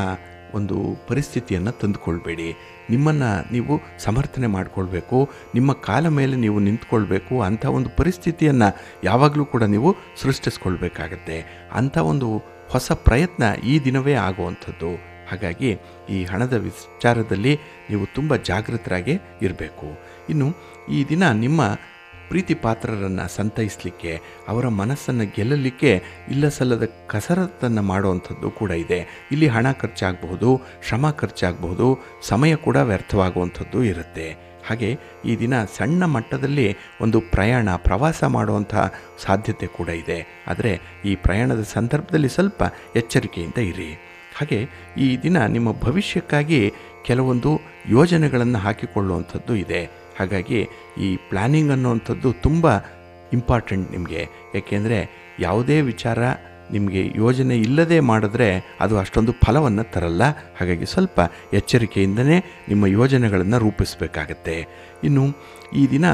S1: ಒಂದು ಪರಿಸ್ಥಿತಿಯನ್ನು ತಂದುಕೊಳ್ಬೇಡಿ. ನಿಮ್ಮನ್ನು ನೀವು ಸಮರ್ಥನೆ ಮಾಡಿಕೊಳ್ಬೇಕು, ನಿಮ್ಮ ಕಾಲ ಮೇಲೆ ನೀವು ನಿಂತ್ಕೊಳ್ಬೇಕು. ಅಂಥ ಒಂದು ಪರಿಸ್ಥಿತಿಯನ್ನು ಯಾವಾಗಲೂ ಕೂಡ ನೀವು ಸೃಷ್ಟಿಸ್ಕೊಳ್ಬೇಕಾಗತ್ತೆ. ಅಂಥ ಒಂದು ಹೊಸ ಪ್ರಯತ್ನ ಈ ದಿನವೇ ಆಗುವಂಥದ್ದು. ಹಾಗಾಗಿ ಈ ಹಣದ ವಿಚಾರದಲ್ಲಿ ನೀವು ತುಂಬ ಜಾಗೃತರಾಗಿ ಇರಬೇಕು. ಇನ್ನು ಈ ದಿನ ನಿಮ್ಮ ಪ್ರೀತಿ ಪಾತ್ರರನ್ನು ಸಂತೈಸಲಿಕ್ಕೆ, ಅವರ ಮನಸ್ಸನ್ನು ಗೆಲ್ಲಲಿಕ್ಕೆ ಇಲ್ಲಸಲ್ಲದ ಕಸರತ್ತನ್ನು ಮಾಡುವಂಥದ್ದು ಕೂಡ ಇದೆ. ಇಲ್ಲಿ ಹಣ ಖರ್ಚಾಗಬಹುದು, ಶ್ರಮ ಖರ್ಚಾಗಬಹುದು, ಸಮಯ ಕೂಡ ವ್ಯರ್ಥವಾಗುವಂಥದ್ದು ಇರುತ್ತೆ. ಹಾಗೆ ಈ ದಿನ ಸಣ್ಣ ಮಟ್ಟದಲ್ಲಿ ಒಂದು ಪ್ರವಾಸ ಮಾಡುವಂಥ ಸಾಧ್ಯತೆ ಕೂಡ ಇದೆ. ಆದರೆ ಈ ಪ್ರಯಾಣದ ಸಂದರ್ಭದಲ್ಲಿ ಸ್ವಲ್ಪ ಎಚ್ಚರಿಕೆಯಿಂದ ಇರಿ. ಹಾಗೆ ಈ ದಿನ ನಿಮ್ಮ ಭವಿಷ್ಯಕ್ಕಾಗಿ ಕೆಲವೊಂದು ಯೋಜನೆಗಳನ್ನು ಹಾಕಿಕೊಳ್ಳುವಂಥದ್ದು ಇದೆ. ಹಾಗಾಗಿ ಈ ಪ್ಲ್ಯಾನಿಂಗ್ ಅನ್ನುವಂಥದ್ದು ತುಂಬ ಇಂಪಾರ್ಟೆಂಟ್ ನಿಮಗೆ. ಏಕೆಂದರೆ ಯಾವುದೇ ವಿಚಾರ ನಿಮಗೆ ಯೋಜನೆ ಇಲ್ಲದೆ ಮಾಡಿದ್ರೆ ಅದು ಅಷ್ಟೊಂದು ಫಲವನ್ನು ತರಲ್ಲ. ಹಾಗಾಗಿ ಸ್ವಲ್ಪ ಎಚ್ಚರಿಕೆಯಿಂದನೇ ನಿಮ್ಮ ಯೋಜನೆಗಳನ್ನು ರೂಪಿಸಬೇಕಾಗತ್ತೆ. ಇನ್ನು ಈ ದಿನ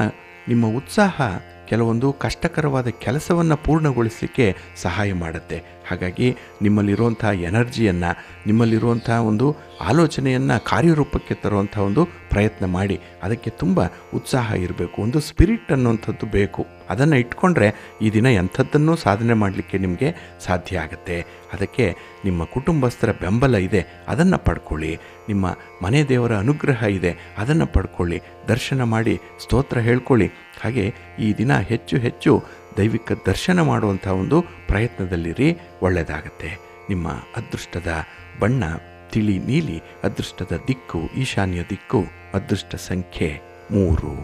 S1: ನಿಮ್ಮ ಉತ್ಸಾಹ ಕೆಲವೊಂದು ಕಷ್ಟಕರವಾದ ಕೆಲಸವನ್ನು ಪೂರ್ಣಗೊಳಿಸಲಿಕ್ಕೆ ಸಹಾಯ ಮಾಡುತ್ತೆ. ಹಾಗಾಗಿ ನಿಮ್ಮಲ್ಲಿರುವಂಥ ಎನರ್ಜಿಯನ್ನು, ನಿಮ್ಮಲ್ಲಿರುವಂಥ ಒಂದು ಆಲೋಚನೆಯನ್ನು ಕಾರ್ಯರೂಪಕ್ಕೆ ತರುವಂಥ ಒಂದು ಪ್ರಯತ್ನ ಮಾಡಿ. ಅದಕ್ಕೆ ತುಂಬ ಉತ್ಸಾಹ ಇರಬೇಕು, ಒಂದು ಸ್ಪಿರಿಟ್ ಅನ್ನುವಂಥದ್ದು ಬೇಕು. ಅದನ್ನು ಇಟ್ಕೊಂಡ್ರೆ ಈ ದಿನ ಎಂಥದ್ದನ್ನೂ ಸಾಧನೆ ಮಾಡಲಿಕ್ಕೆ ನಿಮಗೆ ಸಾಧ್ಯ ಆಗುತ್ತೆ. ಅದಕ್ಕೆ ನಿಮ್ಮ ಕುಟುಂಬಸ್ಥರ ಬೆಂಬಲ ಇದೆ, ಅದನ್ನು ಪಡ್ಕೊಳ್ಳಿ. ನಿಮ್ಮ ಮನೆ ದೇವರ ಅನುಗ್ರಹ ಇದೆ, ಅದನ್ನು ಪಡ್ಕೊಳ್ಳಿ. ದರ್ಶನ ಮಾಡಿ ಸ್ತೋತ್ರ ಹೇಳ್ಕೊಳ್ಳಿ. ಹಾಗೆ ಈ ದಿನ ಹೆಚ್ಚು ಹೆಚ್ಚು ದೈವಿಕ ದರ್ಶನ ಮಾಡುವಂಥ ಒಂದು ಪ್ರಯತ್ನದಲ್ಲಿರಿ, ಒಳ್ಳೆಯದಾಗತ್ತೆ. ನಿಮ್ಮ ಅದೃಷ್ಟದ ಬಣ್ಣ ತಿಳಿ ನೀಲಿ, ಅದೃಷ್ಟದ ದಿಕ್ಕು ಈಶಾನ್ಯ ದಿಕ್ಕು, ಅದೃಷ್ಟ ಸಂಖ್ಯೆ 3.